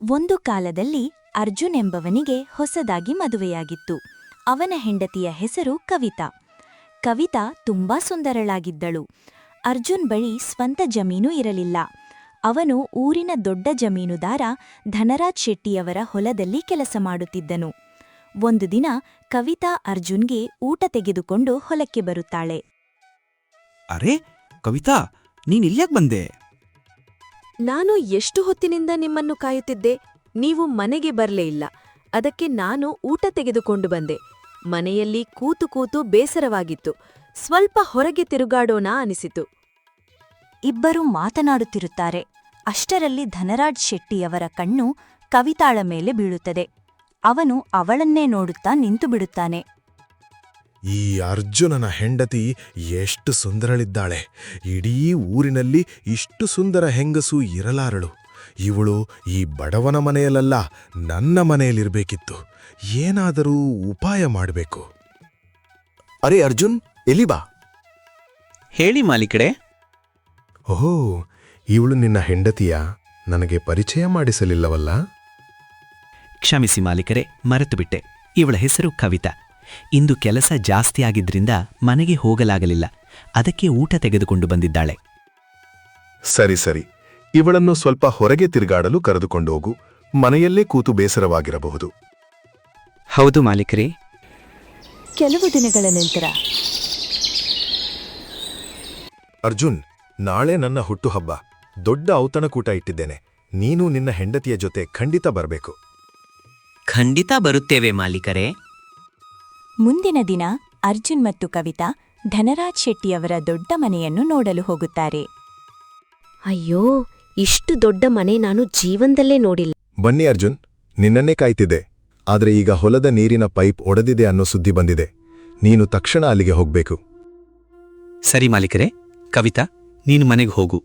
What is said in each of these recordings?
ಒಂದು ಕಾಲದಲ್ಲಿ ಅರ್ಜುನ್ ಎಂಬವನಿಗೆ ಹೊಸದಾಗಿ ಮದುವೆಯಾಗಿತ್ತು. ಅವನ ಹೆಂಡತಿಯ ಹೆಸರು ಕವಿತಾ. ಕವಿತಾ ತುಂಬಾ ಸುಂದರಳಾಗಿದ್ದಳು. ಅರ್ಜುನ್ ಬಳಿ ಸ್ವಂತ ಜಮೀನು ಇರಲಿಲ್ಲ. ಅವನು ಊರಿನ ದೊಡ್ಡ ಜಮೀನುದಾರ ಧನರಾಜ್ ಶೆಟ್ಟಿಯವರ ಹೊಲದಲ್ಲಿ ಕೆಲಸ ಮಾಡುತ್ತಿದ್ದನು. ಒಂದು ದಿನ ಕವಿತಾ ಅರ್ಜುನ್ಗೆ ಊಟ ತೆಗೆದುಕೊಂಡು ಹೊಲಕ್ಕೆ ಬರುತ್ತಾಳೆ. ಅರೆ ಕವಿತಾ, ನೀನಿಲ್ಯಾಕ್ ಬಂದೆ? ನಾನು ಎಷ್ಟು ಹೊತ್ತಿನಿಂದ ನಿಮ್ಮನ್ನು ಕಾಯುತ್ತಿದ್ದೆ. ನೀವು ಮನೆಗೆ ಬರಲೇ ಇಲ್ಲ. ಅದಕ್ಕೆ ನಾನು ಊಟ ತೆಗೆದುಕೊಂಡು ಬಂದೆ. ಮನೆಯಲ್ಲಿ ಕೂತು ಕೂತು ಬೇಸರವಾಗಿತ್ತು. ಸ್ವಲ್ಪ ಹೊರಗೆ ತಿರುಗಾಡೋಣ ಅನಿಸಿತು. ಇಬ್ಬರು ಮಾತನಾಡುತ್ತಿರುತ್ತಾರೆ. ಅಷ್ಟರಲ್ಲಿ ಧನರಾಜ್ ಶೆಟ್ಟಿಯವರ ಕಣ್ಣು ಕವಿತಾಳ ಮೇಲೆ ಬೀಳುತ್ತದೆ. ಅವನು ಅವಳನ್ನೇ ನೋಡುತ್ತಾ ನಿಂತುಬಿಡುತ್ತಾನೆ. ಈ ಅರ್ಜುನನ ಹೆಂಡತಿ ಎಷ್ಟು ಸುಂದರಳಿದ್ದಾಳೆ. ಇಡೀ ಊರಿನಲ್ಲಿ ಇಷ್ಟು ಸುಂದರ ಹೆಂಗಸು ಇರಲಾರಳು. ಇವಳು ಈ ಬಡವನ ಮನೆಯಲ್ಲ, ನನ್ನ ಮನೆಯಲ್ಲಿರಬೇಕಿತ್ತು. ಏನಾದರೂ ಉಪಾಯ ಮಾಡಬೇಕು. ಅರೆ ಅರ್ಜುನ್, ಎಲ್ಲಿ ಬಾ. ಹೇಳಿ ಮಾಲೀಕಡೆ. ಓಹೋ, ಇವಳು ನಿನ್ನ ಹೆಂಡತಿಯ? ನನಗೆ ಪರಿಚಯ ಮಾಡಿಸಲಿಲ್ಲವಲ್ಲ? ಕ್ಷಮಿಸಿ ಮಾಲೀಕರೇ, ಮರೆತುಬಿಟ್ಟೆ. ಇವಳ ಹೆಸರು ಕವಿತಾ. ಇಂದು ಕೆಲಸ ಜಾಸ್ತಿ ಆಗಿದ್ರಿಂದ ಮನೆಗೆ ಹೋಗಲಾಗಲಿಲ್ಲ. ಅದಕ್ಕೆ ಊಟ ತೆಗೆದುಕೊಂಡು ಬಂದಿದ್ದಾಳೆ. ಸರಿ ಸರಿ, ಇವಳನ್ನು ಸ್ವಲ್ಪ ಹೊರಗೆ ತಿರುಗಾಡಲು ಕರೆದುಕೊಂಡು ಹೋಗು. ಮನೆಯಲ್ಲೇ ಕೂತು ಬೇಸರವಾಗಿರಬಹುದು. ಹೌದು ಮಾಲೀಕರೇ. ಕೆಲವು ದಿನಗಳ ನಂತರ ಅರ್ಜುನ್, ನಾಳೆ ನನ್ನ ಹುಟ್ಟುಹಬ್ಬ. ದೊಡ್ಡ ಔತಣಕೂಟ ಇಟ್ಟಿದ್ದೇನೆ. ನೀನು ನಿನ್ನ ಹೆಂಡತಿಯ ಜೊತೆ ಖಂಡಿತ ಬರಬೇಕು. ಖಂಡಿತ ಬರುತ್ತೇವೆ ಮಾಲೀಕರೇ. ಮುಂದಿನ ದಿನ ಅರ್ಜುನ್ ಮತ್ತು ಕವಿತಾ ಧನರಾಜ್ ಶೆಟ್ಟಿಯವರ ದೊಡ್ಡ ಮನೆಯನ್ನು ನೋಡಲು ಹೋಗುತ್ತಾರೆ. ಅಯ್ಯೋ, ಇಷ್ಟು ದೊಡ್ಡ ಮನೆ ನಾನು ಜೀವನದಲ್ಲೇ ನೋಡಿಲ್ಲ. ಬನ್ನಿ ಅರ್ಜುನ್, ನಿನ್ನನ್ನೇ ಕಾಯ್ತಿದ್ದೆ. ಆದ್ರೆ ಈಗ ಹೊಲದ ನೀರಿನ ಪೈಪ್ ಒಡೆದಿದೆ ಅನ್ನೋ ಸುದ್ದಿ ಬಂದಿದೆ. ನೀನು ತಕ್ಷಣ ಅಲ್ಲಿಗೆ ಹೋಗ್ಬೇಕು. ಸರಿ ಮಾಲೀಕರೇ. ಕವಿತಾ, ನೀನು ಮನೆಗೆ ಹೋಗು.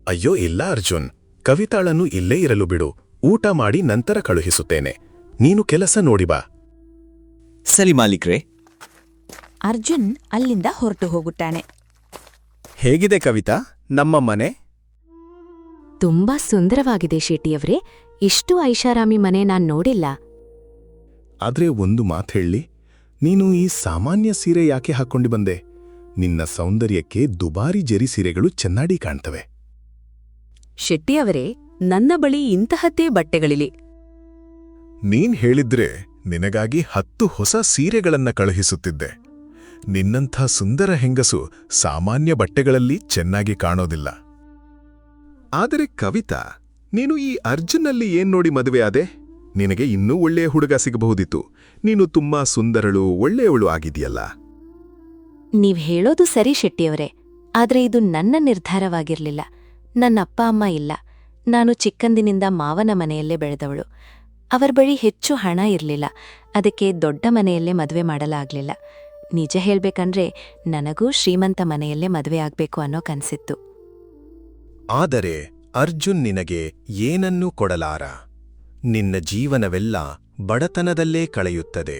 ಅಯ್ಯೋ ಇಲ್ಲ ಅರ್ಜುನ್, ಕವಿತಾಳನ್ನು ಇಲ್ಲೇ ಇರಲು ಬಿಡು. ಊಟ ಮಾಡಿ ನಂತರ ಕಳುಹಿಸುತ್ತೇನೆ. ನೀನು ಕೆಲಸ ನೋಡಿ ಬಾ. ಸರಿ ಮಾಲೀಕ್ರೆ. ಅರ್ಜುನ್ ಅಲ್ಲಿಂದ ಹೊರಟು ಹೋಗುತ್ತಾನೆ. ಹೇಗಿದೆ ಕವಿತಾ ನಮ್ಮ ಮನೆ? ತುಂಬಾ ಸುಂದರವಾಗಿದೆ ಶೆಟ್ಟಿಯವರೇ. ಇಷ್ಟು ಐಷಾರಾಮಿ ಮನೆ ನಾನ್ ನೋಡಿಲ್ಲ. ಆದ್ರೆ ಒಂದು ಮಾತು ಹೇಳಿ, ನೀನು ಈ ಸಾಮಾನ್ಯ ಸೀರೆ ಯಾಕೆ ಹಾಕ್ಕೊಂಡು ಬಂದೆ? ನಿನ್ನ ಸೌಂದರ್ಯಕ್ಕೆ ದುಬಾರಿ ಜರಿ ಸೀರೆಗಳು ಚೆನ್ನಾಗಿ ಕಾಣ್ತವೆ. ಶೆಟ್ಟಿಯವರೇ, ನನ್ನ ಬಳಿ ಇಂತಹದ್ದೇ ಬಟ್ಟೆಗಳಿವೆ. ನೀನ್ ಹೇಳಿದ್ರೆ ನಿನಗಾಗಿ 10 ಹೊಸ ಸೀರೆಗಳನ್ನ ಕಳುಹಿಸುತ್ತಿದ್ದೆ. ನಿನ್ನಂಥ ಸುಂದರ ಹೆಂಗಸು ಸಾಮಾನ್ಯ ಬಟ್ಟೆಗಳಲ್ಲಿ ಚೆನ್ನಾಗಿ ಕಾಣೋದಿಲ್ಲ. ಆದರೆ ಕವಿತಾ, ನೀನು ಈ ಅರ್ಜುನ್ನಲ್ಲಿ ಏನ್ ನೋಡಿ ಮದುವೆಯಾದೆ? ನಿನಗೆ ಇನ್ನೂ ಒಳ್ಳೆಯ ಹುಡುಗ ಸಿಗಬಹುದಿತ್ತು. ನೀನು ತುಂಬಾ ಸುಂದರಳು, ಒಳ್ಳೆಯವಳು ಆಗಿದೆಯಲ್ಲ. ನೀವ್ ಹೇಳೋದು ಸರಿ ಶೆಟ್ಟಿಯವರೇ, ಆದ್ರೆ ಇದು ನನ್ನ ನಿರ್ಧಾರವಾಗಿರ್ಲಿಲ್ಲ. ನನ್ನ ಅಪ್ಪ ಅಮ್ಮ ಇಲ್ಲ. ನಾನು ಚಿಕ್ಕಂದಿನಿಂದ ಮಾವನ ಮನೆಯಲ್ಲೇ ಬೆಳೆದವಳು. ಅವರ ಬಳಿ ಹೆಚ್ಚು ಹಣ ಇರಲಿಲ್ಲ. ಅದಕ್ಕೆ ದೊಡ್ಡ ಮನೆಯಲ್ಲೇ ಮದುವೆ ಮಾಡಲಾಗ್ಲಿಲ್ಲ. ನಿಜ ಹೇಳ್ಬೇಕಂದ್ರೆ ನನಗೂ ಶ್ರೀಮಂತ ಮನೆಯಲ್ಲೇ ಮದುವೆ ಆಗ್ಬೇಕು ಅನ್ನೋ ಕನ್ಸಿತ್ತು. ಆದರೆ ಅರ್ಜುನ್ ನಿನಗೆ ಏನನ್ನೂ ಕೊಡಲಾರ. ನಿನ್ನ ಜೀವನವೆಲ್ಲ ಬಡತನದಲ್ಲೇ ಕಳೆಯುತ್ತದೆ.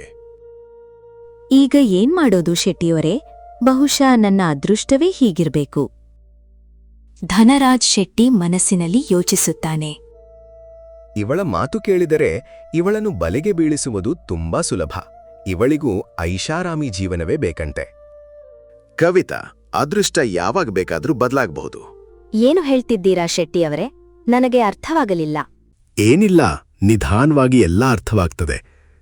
ಈಗ ಏನ್ ಮಾಡೋದು ಶೆಟ್ಟಿಯವರೇ? ಬಹುಶಃ ನನ್ನ ಅದೃಷ್ಟವೇ ಹೀಗಿರ್ಬೇಕು. ಧನರಾಜ್ ಶೆಟ್ಟಿ ಮನಸ್ಸಿನಲ್ಲಿ ಯೋಚಿಸುತ್ತಾನೆ. ಇವಳ ಮಾತು ಕೇಳಿದರೆ ಇವಳನ್ನು ಬಲೆಗೆ ಬೀಳಿಸುವುದು ತುಂಬಾ ಸುಲಭ. ಇವಳಿಗೂ ಐಷಾರಾಮಿ ಜೀವನವೇ ಬೇಕಂತೆ. ಕವಿತಾ, ಅದೃಷ್ಟ ಯಾವಾಗ ಬೇಕಾದ್ರೂ ಬದಲಾಗಬಹುದು. ಏನು ಹೇಳ್ತಿದ್ದೀರಾ ಶೆಟ್ಟಿಯವರೇ? ನನಗೆ ಅರ್ಥವಾಗಲಿಲ್ಲ. ಏನಿಲ್ಲ, ನಿಧಾನವಾಗಿ ಎಲ್ಲ ಅರ್ಥವಾಗ್ತದೆ.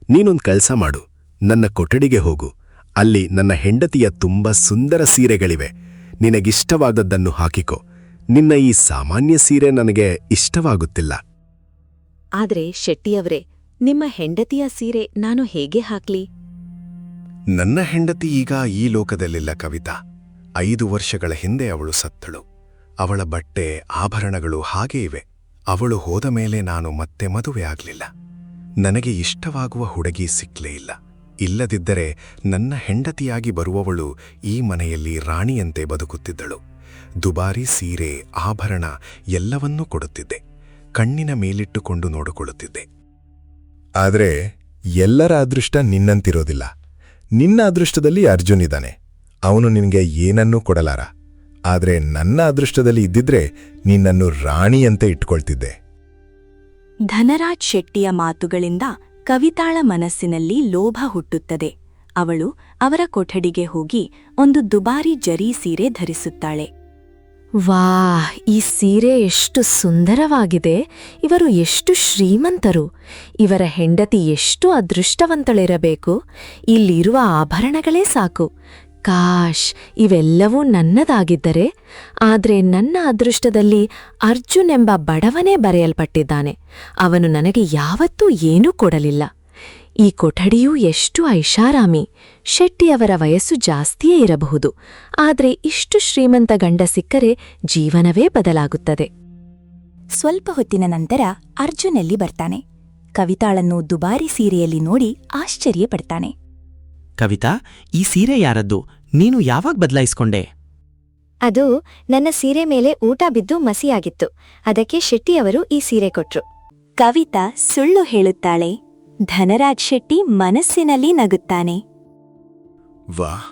ನೀನೊಂದು ಕೆಲಸ ಮಾಡು, ನನ್ನ ಕೊಠಡಿಗೆ ಹೋಗು. ಅಲ್ಲಿ ನನ್ನ ಹೆಂಡತಿಯ ತುಂಬಾ ಸುಂದರ ಸೀರೆಗಳಿವೆ. ನಿನಗಿಷ್ಟವಾದದ್ದನ್ನು ಹಾಕಿಕೊ. ನಿನ್ನ ಈ ಸಾಮಾನ್ಯ ಸೀರೆ ನನಗೆ ಇಷ್ಟವಾಗುತ್ತಿಲ್ಲ. ಆದ್ರೆ ಶೆಟ್ಟಿಯವರೇ, ನಿಮ್ಮ ಹೆಂಡತಿಯ ಸೀರೆ ನಾನು ಹೇಗೆ ಹಾಕ್ಲಿ? ನನ್ನ ಹೆಂಡತಿ ಈಗ ಈ ಲೋಕದಲ್ಲಿಲ್ಲ ಕವಿತಾ. 5 ವರ್ಷಗಳ ಹಿಂದೆ ಅವಳು ಸತ್ತಳು. ಅವಳ ಬಟ್ಟೆ, ಆಭರಣಗಳು ಹಾಗೇ ಇವೆ. ಅವಳು ಹೋದ ಮೇಲೆ ನಾನು ಮತ್ತೆ ಮದುವೆ ಆಗ್ಲಿಲ್ಲ. ನನಗೆ ಇಷ್ಟವಾಗುವ ಹುಡುಗಿ ಸಿಕ್ಲೇ ಇಲ್ಲ. ಇಲ್ಲದಿದ್ದರೆ ನನ್ನ ಹೆಂಡತಿಯಾಗಿ ಬರುವವಳು ಈ ಮನೆಯಲ್ಲಿ ರಾಣಿಯಂತೆ ಬದುಕುತ್ತಿದ್ದಳು. ದುಬಾರಿ ಸೀರೆ, ಆಭರಣ ಎಲ್ಲವನ್ನೂ ಕೊಡುತ್ತಿದ್ದೆ. ಕಣ್ಣಿನ ಮೇಲಿಟ್ಟುಕೊಂಡು ನೋಡಿಕೊಳ್ಳುತ್ತಿದ್ದೆ. ಆದರೆ ಎಲ್ಲರ ಅದೃಷ್ಟ ನಿನ್ನಂತಿರೋದಿಲ್ಲ. ನಿನ್ನ ಅದೃಷ್ಟದಲ್ಲಿ ಅರ್ಜುನ್ ಇದ್ದಾನೆ. ಅವನು ನಿನಗೆ ಏನನ್ನೂ ಕೊಡಲಾರ. ಆದರೆ ನನ್ನ ಅದೃಷ್ಟದಲ್ಲಿ ಇದ್ದಿದ್ರೆ ನಿನ್ನನ್ನು ರಾಣಿಯಂತೆ ಇಟ್ಕೊಳ್ತಿದ್ದೆ. ಧನರಾಜ್ ಶೆಟ್ಟಿಯ ಮಾತುಗಳಿಂದ ಕವಿತಾಳ ಮನಸ್ಸಿನಲ್ಲಿ ಲೋಭ ಹುಟ್ಟುತ್ತದೆ. ಅವಳು ಅವರ ಕೊಠಡಿಗೆ ಹೋಗಿ ಒಂದು ದುಬಾರಿ ಜರಿ ಸೀರೆ ಧರಿಸುತ್ತಾಳೆ. ವಾಹ್, ಈ ಸೀರೆ ಎಷ್ಟು ಸುಂದರವಾಗಿದೆ. ಇವರು ಎಷ್ಟು ಶ್ರೀಮಂತರು. ಇವರ ಹೆಂಡತಿ ಎಷ್ಟು ಅದೃಷ್ಟವಂತಳಿರಬೇಕು. ಇಲ್ಲಿರುವ ಆಭರಣಗಳೇ ಸಾಕು. ಕಾಶ್, ಇವೆಲ್ಲವೂ ನನ್ನದಾಗಿದ್ದರೆ. ಆದ್ರೆ ನನ್ನ ಅದೃಷ್ಟದಲ್ಲಿ ಅರ್ಜುನ್ ಎಂಬ ಬಡವನೇ ಬರೆಯಲ್ಪಟ್ಟಿದ್ದಾನೆ. ಅವನು ನನಗೆ ಯಾವತ್ತೂ ಏನೂ ಕೊಡಲಿಲ್ಲ. ಈ ಕೊಠಡಿಯೂ ಎಷ್ಟು ಐಷಾರಾಮಿ. ಶೆಟ್ಟಿಯವರ ವಯಸ್ಸು ಜಾಸ್ತಿಯೇ ಇರಬಹುದು. ಆದ್ರೆ ಇಷ್ಟು ಶ್ರೀಮಂತ ಗಂಡ ಸಿಕ್ಕರೆ ಜೀವನವೇ ಬದಲಾಗುತ್ತದೆ. ಸ್ವಲ್ಪ ಹೊತ್ತಿನ ನಂತರ ಅರ್ಜುನ್ ಅಲ್ಲಿ ಬರ್ತಾನೆ. ಕವಿತಾಳನ್ನು ದುಬಾರಿ ಸೀರೆಯಲ್ಲಿ ನೋಡಿ ಆಶ್ಚರ್ಯಪಡ್ತಾನೆ. ಕವಿತಾ, ಈ ಸೀರೆ ಯಾರದ್ದು? ನೀನು ಯಾವಾಗ ಬದಲಾಯಿಸ್ಕೊಂಡೆ? ಅದು ನನ್ನ ಸೀರೆ ಮೇಲೆ ಊಟ ಬಿದ್ದು ಮಸಿಯಾಗಿತ್ತು. ಅದಕ್ಕೆ ಶೆಟ್ಟಿಯವರು ಈ ಸೀರೆ ಕೊಟ್ರು. ಕವಿತಾ ಸುಳ್ಳು ಹೇಳುತ್ತಾಳೆ. ಧನರಾಜ್ ಶೆಟ್ಟಿ ಮನಸ್ಸಿನಲ್ಲಿ ನಗುತ್ತಾನೆ. ವಾಹ್,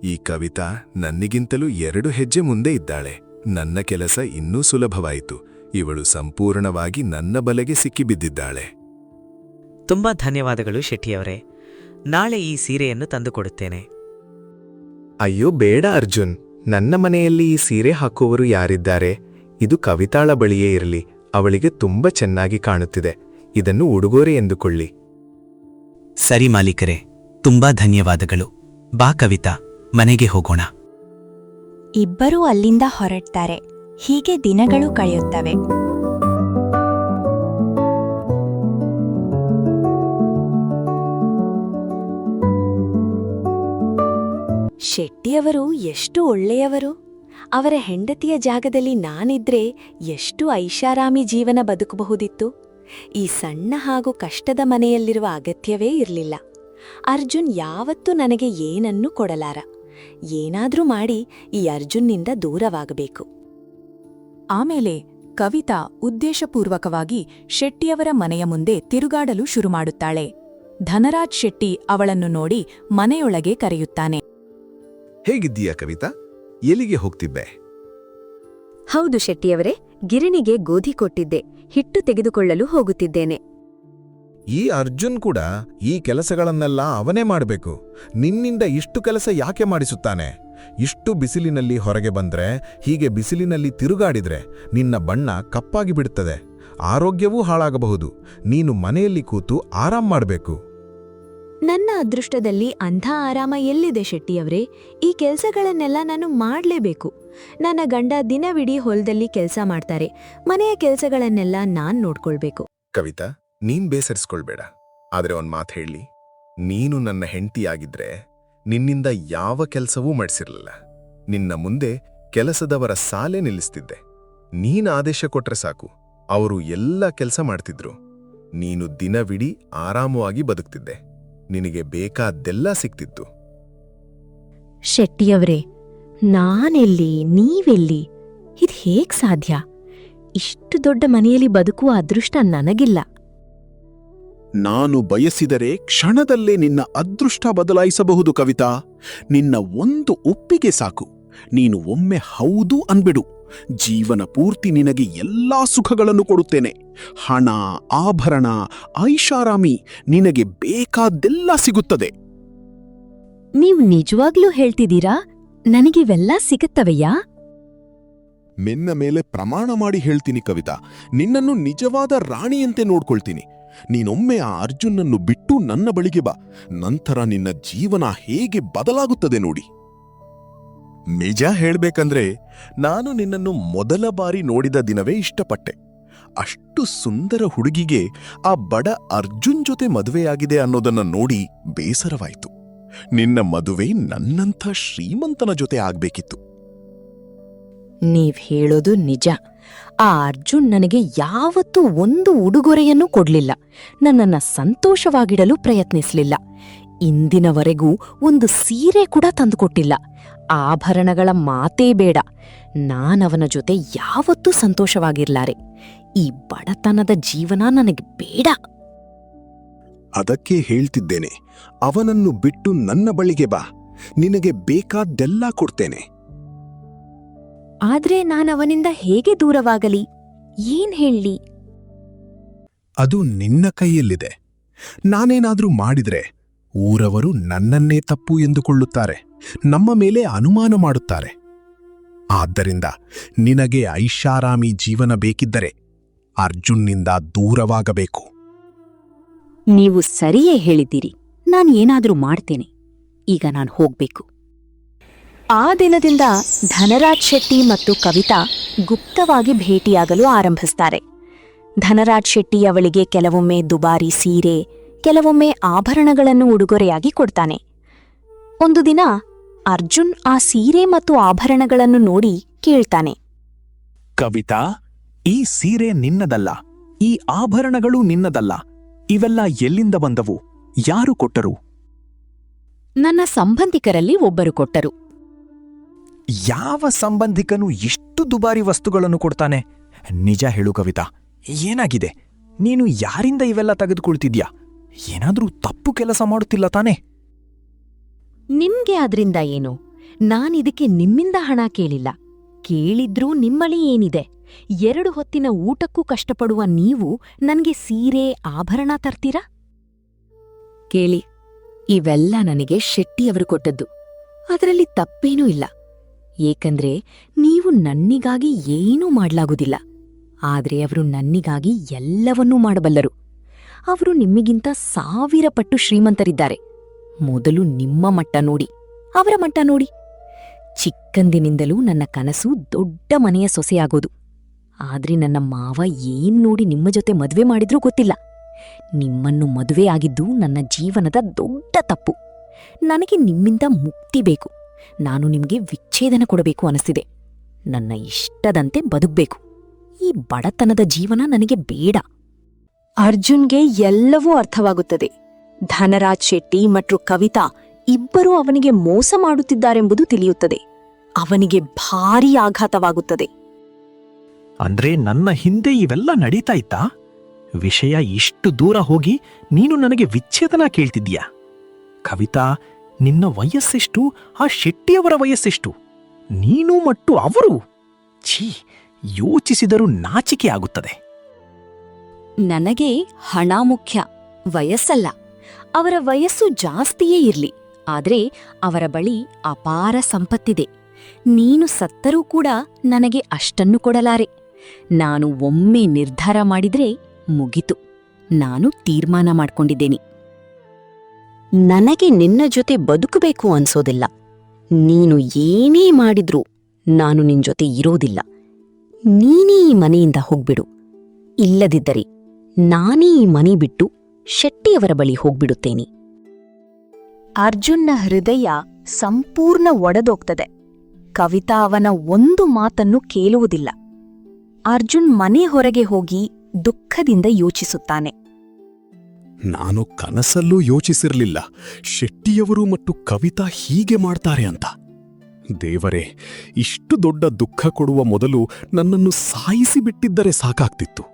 ಈ ಕವಿತಾ ನನ್ನಿಗಿಂತಲೂ 2 ಹೆಜ್ಜೆ ಮುಂದೆ ಇದ್ದಾಳೆ. ನನ್ನ ಕೆಲಸ ಇನ್ನೂ ಸುಲಭವಾಯಿತು. ಇವಳು ಸಂಪೂರ್ಣವಾಗಿ ನನ್ನ ಬಲೆಗೆ ಸಿಕ್ಕಿಬಿದ್ದಿದ್ದಾಳೆ. ತುಂಬಾ ಧನ್ಯವಾದಗಳು ಶೆಟ್ಟಿಯವರೇ. ನಾಳೆ ಈ ಸೀರೆಯನ್ನು ತಂದುಕೊಡುತ್ತೇನೆ. ಅಯ್ಯೋ ಬೇಡ ಅರ್ಜುನ್, ನನ್ನ ಮನೆಯಲ್ಲಿ ಈ ಸೀರೆ ಹಾಕುವವರು ಯಾರಿದ್ದಾರೆ? ಇದು ಕವಿತಾಳ ಬಳಿಯೇ ಇರಲಿ. ಅವಳಿಗೆ ತುಂಬ ಚೆನ್ನಾಗಿ ಕಾಣುತ್ತಿದೆ. ಇದನ್ನು ಉಡುಗೊರೆ ಎಂದುಕೊಳ್ಳಿ. ಸರಿ ಮಾಲೀಕರೇ, ತುಂಬಾ ಧನ್ಯವಾದಗಳು. ಬಾ ಕವಿತಾ, ಮನೆಗೆ ಹೋಗೋಣ. ಇಬ್ಬರೂ ಅಲ್ಲಿಂದ ಹೊರಡ್ತಾರೆ. ಹೀಗೆ ದಿನಗಳು ಕಳೆಯುತ್ತವೆ. ಶೆಟ್ಟಿಯವರು ಎಷ್ಟು ಒಳ್ಳೆಯವರು. ಅವರ ಹೆಂಡತಿಯ ಜಾಗದಲ್ಲಿ ನಾನಿದ್ರೆ ಎಷ್ಟು ಐಷಾರಾಮಿ ಜೀವನ ಬದುಕಬಹುದಿತ್ತು. ಈ ಸಣ್ಣ ಹಾಗೂ ಕಷ್ಟದ ಮನೆಯಲ್ಲಿರುವ ಅಗತ್ಯವೇ ಇರಲಿಲ್ಲ. ಅರ್ಜುನ್ ಯಾವತ್ತೂ ನನಗೆ ಏನನ್ನೂ ಕೊಡಲಾರ. ಏನಾದ್ರೂ ಮಾಡಿ ಈ ಅರ್ಜುನ್ನಿಂದ ದೂರವಾಗಬೇಕು. ಆಮೇಲೆ ಕವಿತಾ ಉದ್ದೇಶಪೂರ್ವಕವಾಗಿ ಶೆಟ್ಟಿಯವರ ಮನೆಯ ಮುಂದೆ ತಿರುಗಾಡಲು ಶುರುಮಾಡುತ್ತಾಳೆ. ಧನರಾಜ್ ಶೆಟ್ಟಿ ಅವಳನ್ನು ನೋಡಿ ಮನೆಯೊಳಗೆ ಕರೆಯುತ್ತಾನೆ. ಹೇಗಿದ್ದೀಯಾ ಕವಿತಾ? ಎಲ್ಲಿಗೆ ಹೋಗ್ತಿದ್ದೆ? ಹೌದು ಶೆಟ್ಟಿಯವರೇ, ಗಿರಣಿಗೆ ಗೋಧಿ ಕೊಟ್ಟಿದ್ದೆ. ಹಿಟ್ಟು ತೆಗೆದುಕೊಳ್ಳಲು ಹೋಗುತ್ತಿದ್ದೇನೆ. ಈ ಅರ್ಜುನ್ ಕೂಡ ಈ ಕೆಲಸಗಳನ್ನೆಲ್ಲ ಅವನೇ ಮಾಡಬೇಕು. ನಿನ್ನಿಂದ ಇಷ್ಟು ಕೆಲಸ ಯಾಕೆ ಮಾಡಿಸುತ್ತಾನೆ? ಇಷ್ಟು ಬಿಸಿಲಿನಲ್ಲಿ ಹೊರಗೆ ಬಂದ್ರೆ, ಹೀಗೆ ಬಿಸಿಲಿನಲ್ಲಿ ತಿರುಗಾಡಿದ್ರೆ ನಿನ್ನ ಬಣ್ಣ ಕಪ್ಪಾಗಿ ಬಿಡುತ್ತದೆ. ಆರೋಗ್ಯವೂ ಹಾಳಾಗಬಹುದು. ನೀನು ಮನೆಯಲ್ಲಿ ಕೂತು ಆರಾಮ್ ಮಾಡಬೇಕು. ನನ್ನ ಅದೃಷ್ಟದಲ್ಲಿ ಅಂಥ ಆರಾಮ ಎಲ್ಲಿದೆ ಶೆಟ್ಟಿಯವರೇ? ಈ ಕೆಲಸಗಳನ್ನೆಲ್ಲ ನಾನು ಮಾಡಲೇಬೇಕು. ನನ್ನ ಗಂಡ ದಿನವಿಡೀ ಹೊಲದಲ್ಲಿ ಕೆಲಸ ಮಾಡ್ತಾರೆ. ಮನೆಯ ಕೆಲಸಗಳನ್ನೆಲ್ಲ ನಾನ್ ನೋಡ್ಕೊಳ್ಬೇಕು. ಕವಿತಾ, ನೀನ್ ಬೇಸರಿಸ್ಕೊಳ್ಬೇಡ. ಆದ್ರೆ ಒಂದ್ ಮಾತು ಹೇಳಿ, ನೀನು ನನ್ನ ಹೆಂಡತಿಯಾಗಿದ್ರೆ ನಿನ್ನಿಂದ ಯಾವ ಕೆಲಸವೂ ಮಾಡಿಸಿರ್ಲಿಲ್ಲ. ನಿನ್ನ ಮುಂದೆ ಕೆಲಸದವರ ಸಾಲೆ ನಿಲ್ಲಿಸ್ತಿದ್ದೆ. ನೀನ್ ಆದೇಶ ಕೊಟ್ರೆ ಸಾಕು, ಅವರು ಎಲ್ಲ ಕೆಲಸ ಮಾಡ್ತಿದ್ರು. ನೀನು ದಿನವಿಡೀ ಆರಾಮವಾಗಿ ಬದುಕ್ತಿದ್ದೆ. ನಿನಗೆ ಬೇಕಾದ್ದೆಲ್ಲ ಸಿಕ್ತಿತ್ತು. ಶೆಟ್ಟಿಯವರೇ, ನಾನೆಲ್ಲಿ, ನೀವೆಲ್ಲಿ? ಇದು ಹೇಗ್ ಸಾಧ್ಯ? ಇಷ್ಟು ದೊಡ್ಡ ಮನೆಯಲ್ಲಿ ಬದುಕುವ ಅದೃಷ್ಟ ನನಗಿಲ್ಲ. ನಾನು ಬಯಸಿದರೆ ಕ್ಷಣದಲ್ಲೇ ನಿನ್ನ ಅದೃಷ್ಟ ಬದಲಾಯಿಸಬಹುದು ಕವಿತಾ. ನಿನ್ನ ಒಂದು ಒಪ್ಪಿಗೆ ಸಾಕು. ನೀನು ಒಮ್ಮೆ ಹೌದು ಅನ್ಬಿಡು. ಜೀವನ ಪೂರ್ತಿ ನಿನಗೆ ಎಲ್ಲಾ ಸುಖಗಳನ್ನು ಕೊಡುತ್ತೇನೆ. ಹಣ, ಆಭರಣ, ಐಷಾರಾಮಿ, ನಿನಗೆ ಬೇಕಾದ್ದೆಲ್ಲ ಸಿಗುತ್ತದೆ. ನೀವ್ ನಿಜವಾಗ್ಲೂ ಹೇಳ್ತಿದ್ದೀರಾ? ನನಗಿವೆಲ್ಲ ಸಿಗುತ್ತವೆಯಾ? ನಿನ್ನ ಮೇಲೆ ಪ್ರಮಾಣ ಮಾಡಿ ಹೇಳ್ತೀನಿ ಕವಿತಾ. ನಿನ್ನನ್ನು ನಿಜವಾದ ರಾಣಿಯಂತೆ ನೋಡ್ಕೊಳ್ತೀನಿ. ನೀನೊಮ್ಮೆ ಆ ಅರ್ಜುನನ್ನು ಬಿಟ್ಟು ನನ್ನ ಬಳಿಗೆ ಬಾ. ನಂತರ ನಿನ್ನ ಜೀವನ ಹೇಗೆ ಬದಲಾಗುತ್ತದೆ ನೋಡಿ. ನಿಜ ಹೇಳ್ಬೇಕಂದ್ರೆ, ನಾನು ನಿನ್ನನ್ನು ಮೊದಲ ಬಾರಿ ನೋಡಿದ ದಿನವೇ ಇಷ್ಟಪಟ್ಟೆ. ಅಷ್ಟು ಸುಂದರ ಹುಡುಗಿಗೆ ಆ ಬಡ ಅರ್ಜುನ್ ಜೊತೆ ಮದುವೆಯಾಗಿದೆ ಅನ್ನೋದನ್ನ ನೋಡಿ ಬೇಸರವಾಯಿತು. ನಿನ್ನ ಮದುವೆ ನನ್ನಂಥ ಶ್ರೀಮಂತನ ಜೊತೆ ಆಗ್ಬೇಕಿತ್ತು. ನೀವ್ ಹೇಳೋದು ನಿಜ. ಆ ಅರ್ಜುನ್ ನನಗೆ ಯಾವತ್ತೂ ಒಂದು ಉಡುಗೊರೆಯನ್ನೂ ಕೊಡ್ಲಿಲ್ಲ. ನನ್ನನ್ನ ಸಂತೋಷವಾಗಿಡಲು ಪ್ರಯತ್ನಿಸ್ಲಿಲ್ಲ. ಇಂದಿನವರೆಗೂ ಒಂದು ಸೀರೆ ಕೂಡ ತಂದುಕೊಟ್ಟಿಲ್ಲ. ಆಭರಣಗಳ ಮಾತೇ ಬೇಡ. ನಾನವನ ಜೊತೆ ಯಾವತ್ತೂ ಸಂತೋಷವಾಗಿರ್ಲಾರೆ. ಈ ಬಡತನದ ಜೀವನ ನನಗೆ ಬೇಡ. ಅದಕ್ಕೆ ಹೇಳ್ತಿದ್ದೇನೆ, ಅವನನ್ನು ಬಿಟ್ಟು ನನ್ನ ಬಳಿಗೆ ಬಾ. ನಿನಗೆ ಬೇಕಾದ್ದೆಲ್ಲ ಕೊಡ್ತೇನೆ. ಆದ್ರೆ ನಾನವನಿಂದ ಹೇಗೆ ದೂರವಾಗಲಿ? ಏನ್ ಹೇಳಿ? ಅದು ನಿನ್ನ ಕೈಯಲ್ಲಿದೆ. ನಾನೇನಾದ್ರೂ ಮಾಡಿದ್ರೆ ಊರವರು ನನ್ನನ್ನೇ ತಪ್ಪು ಎಂದುಕೊಳ್ಳುತ್ತಾರೆ, ನಮ್ಮ ಮೇಲೆ ಅನುಮಾನ ಮಾಡುತ್ತಾರೆ. ಆದ್ದರಿಂದ ನಿನಗೆ ಐಷಾರಾಮಿ ಜೀವನ ಬೇಕಿದ್ದರೆ ಅರ್ಜುನ್ನಿಂದ ದೂರವಾಗಬೇಕು. ನೀವು ಸರಿಯೇ ಹೇಳಿದ್ದೀರಿ. ನಾನು ಏನಾದರೂ ಮಾಡ್ತೇನೆ. ಈಗ ನಾನು ಹೋಗ್ಬೇಕು. ಆ ದಿನದಿಂದ ಧನರಾಜ್ ಶೆಟ್ಟಿ ಮತ್ತು ಕವಿತಾ ಗುಪ್ತವಾಗಿ ಭೇಟಿಯಾಗಲು ಆರಂಭಿಸ್ತಾರೆ. ಧನರಾಜ್ ಶೆಟ್ಟಿ ಅವಳಿಗೆ ಕೆಲವೊಮ್ಮೆ ದುಬಾರಿ ಸೀರೆ, ಕೆಲವೊಮ್ಮೆ ಆಭರಣಗಳನ್ನು ಉಡುಗೊರೆಯಾಗಿ ಕೊಡ್ತಾನೆ. ಒಂದು ದಿನ ಅರ್ಜುನ್ ಆ ಸೀರೆ ಮತ್ತು ಆಭರಣಗಳನ್ನು ನೋಡಿ ಕೇಳ್ತಾನೆ. ಕವಿತಾ, ಈ ಸೀರೆ ನಿನ್ನದಲ್ಲ, ಈ ಆಭರಣಗಳು ನಿನ್ನದಲ್ಲ. ಇವೆಲ್ಲ ಎಲ್ಲಿಂದ ಬಂದವು? ಯಾರು ಕೊಟ್ಟರು? ನನ್ನ ಸಂಬಂಧಿಕರಲ್ಲಿ ಒಬ್ಬರು ಕೊಟ್ಟರು. ಯಾವ ಸಂಬಂಧಿಕನು ಇಷ್ಟು ದುಬಾರಿ ವಸ್ತುಗಳನ್ನು ಕೊಡ್ತಾನೆ? ನಿಜ ಹೇಳು ಕವಿತಾ, ಏನಾಗಿದೆ? ನೀನು ಯಾರಿಂದ ಇವೆಲ್ಲ ತೆಗೆದುಕೊಳ್ತಿದ್ಯಾ? ಏನಾದ್ರೂ ತಪ್ಪು ಕೆಲಸ ಮಾಡುತ್ತಿಲ್ಲ ತಾನೆ? ನಿಮ್ಗೆ ಅದ್ರಿಂದ ಏನು? ನಾನಿದಕ್ಕೆ ನಿಮ್ಮಿಂದ ಹಣ ಕೇಳಿಲ್ಲ. ಕೇಳಿದ್ರೂ ನಿಮ್ಮಳಿ ಏನಿದೆ? 2 ಹೊತ್ತಿನ ಊಟಕ್ಕೂ ಕಷ್ಟಪಡುವ ನೀವು ನನ್ಗೆ ಸೀರೆ, ಆಭರಣ ತರ್ತೀರಾ? ಕೇಳಿ, ಇವೆಲ್ಲ ನನಗೆ ಶೆಟ್ಟಿಯವರು ಕೊಟ್ಟದ್ದು. ಅದರಲ್ಲಿ ತಪ್ಪೇನೂ ಇಲ್ಲ. ಏಕಂದ್ರೆ ನೀವು ನನ್ನಿಗಾಗಿ ಏನೂ ಮಾಡ್ಲಾಗುವುದಿಲ್ಲ. ಆದ್ರೆ ಅವರು ನನ್ನಿಗಾಗಿ ಎಲ್ಲವನ್ನೂ ಮಾಡಬಲ್ಲರು. ಅವರು ನಿಮ್ಮಿಗಿಂತ 1000 ಪಟ್ಟು ಶ್ರೀಮಂತರಿದ್ದಾರೆ. ಮೊದಲು ನಿಮ್ಮ ಮಟ್ಟ ನೋಡಿ, ಅವರ ಮಟ್ಟ ನೋಡಿ. ಚಿಕ್ಕಂದಿನಿಂದಲೂ ನನ್ನ ಕನಸು ದೊಡ್ಡ ಮನೆಯ ಸೊಸೆಯಾಗೋದು. ಆದ್ರೆ ನನ್ನ ಮಾವ ಏನ್ ನೋಡಿ ನಿಮ್ಮ ಜೊತೆ ಮದುವೆ ಮಾಡಿದ್ರೂ ಗೊತ್ತಿಲ್ಲ. ನಿಮ್ಮನ್ನು ಮದುವೆ ಆಗಿದ್ದು ನನ್ನ ಜೀವನದ ದೊಡ್ಡ ತಪ್ಪು. ನನಗೆ ನಿಮ್ಮಿಂದ ಮುಕ್ತಿ ಬೇಕು. ನಾನು ನಿಮಗೆ ವಿಚ್ಛೇದನ ಕೊಡಬೇಕು ಅನಿಸ್ತಿದೆ. ನನ್ನ ಇಷ್ಟದಂತೆ ಬದುಕ್ಬೇಕು. ಈ ಬಡತನದ ಜೀವನ ನನಗೆ ಬೇಡ. ಅರ್ಜುನ್ಗೆ ಎಲ್ಲವೂ ಅರ್ಥವಾಗುತ್ತದೆ. ಧನರಾಜ್ ಶೆಟ್ಟಿ ಮತ್ತು ಕವಿತಾ ಇಬ್ಬರೂ ಅವನಿಗೆ ಮೋಸ ಮಾಡುತ್ತಿದ್ದಾರೆಂಬುದು ತಿಳಿಯುತ್ತದೆ. ಅವನಿಗೆ ಭಾರೀ ಆಘಾತವಾಗುತ್ತದೆ. ಅಂದ್ರೆ ನನ್ನ ಹಿಂದೆ ಇವೆಲ್ಲ ನಡೀತಾ ಇತ್ತಾ? ವಿಷಯ ಇಷ್ಟು ದೂರ ಹೋಗಿ ನೀನು ನನಗೆ ವಿಚ್ಛೇದನ ಕೇಳ್ತಿದ್ದೀಯಾ? ಕವಿತಾ, ನಿನ್ನ ವಯಸ್ಸೆಷ್ಟು? ಆ ಶೆಟ್ಟಿಯವರ ವಯಸ್ಸೆಷ್ಟು? ನೀನು ಮತ್ತು ಅವರು? ಛೀ, ಯೋಚಿಸಿದರೂ ನಾಚಿಕೆ ಆಗುತ್ತದೆ. ನನಗೆ ಹಣ ಮುಖ್ಯ, ವಯಸ್ಸಲ್ಲ. ಅವರ ವಯಸ್ಸು ಜಾಸ್ತಿಯೇ ಇರ್ಲಿ, ಆದ್ರೆ ಅವರ ಬಳಿ ಅಪಾರ ಸಂಪತ್ತಿದೆ. ನೀನು ಸತ್ತರೂ ಕೂಡ ನನಗೆ ಅಷ್ಟನ್ನು ಕೊಡಲಾರೆ. ನಾನು ಒಮ್ಮೆ ನಿರ್ಧಾರ ಮಾಡಿದ್ರೆ ಮುಗಿತು. ನಾನು ತೀರ್ಮಾನ ಮಾಡ್ಕೊಂಡಿದ್ದೇನೆ. ನನಗೆ ನಿನ್ನ ಜೊತೆ ಬದುಕಬೇಕು ಅನ್ಸೋದಿಲ್ಲ. ನೀನು ಏನೇ ಮಾಡಿದ್ರೂ ನಾನು ನಿನ್ ಜೊತೆ ಇರೋದಿಲ್ಲ. ನೀನೇ ಈ ಮನೆಯಿಂದ ಹೋಗ್ಬಿಡು. ಇಲ್ಲದಿದ್ದರೆ ನಾನೇ ಈ ಮನೆ ಬಿಟ್ಟು ಶೆಟ್ಟಿಯವರ ಬಳಿ ಹೋಗ್ಬಿಡುತ್ತೇನೆ. ಅರ್ಜುನ್ನ ಹೃದಯ ಸಂಪೂರ್ಣ ಒಡೆದೋಗ್ತದೆ. ಕವಿತಾ ಅವನ ಒಂದು ಮಾತನ್ನು ಕೇಳುವುದಿಲ್ಲ. ಅರ್ಜುನ್ ಮನೆ ಹೊರಗೆ ಹೋಗಿ ದುಃಖದಿಂದ ಯೋಚಿಸುತ್ತಾನೆ. ನಾನು ಕನಸಲ್ಲೂ ಯೋಚಿಸಿರಲಿಲ್ಲ ಶೆಟ್ಟಿಯವರು ಮತ್ತು ಕವಿತಾ ಹೀಗೆ ಮಾಡ್ತಾರೆ ಅಂತ. ದೇವರೇ, ಇಷ್ಟು ದೊಡ್ಡ ದುಃಖ ಕೊಡುವ ಮೊದಲು ನನ್ನನ್ನು ಸಾಯಿಸಿ ಬಿಟ್ಟಿದ್ದರೆ ಸಾಕಾಗ್ತಿತ್ತು.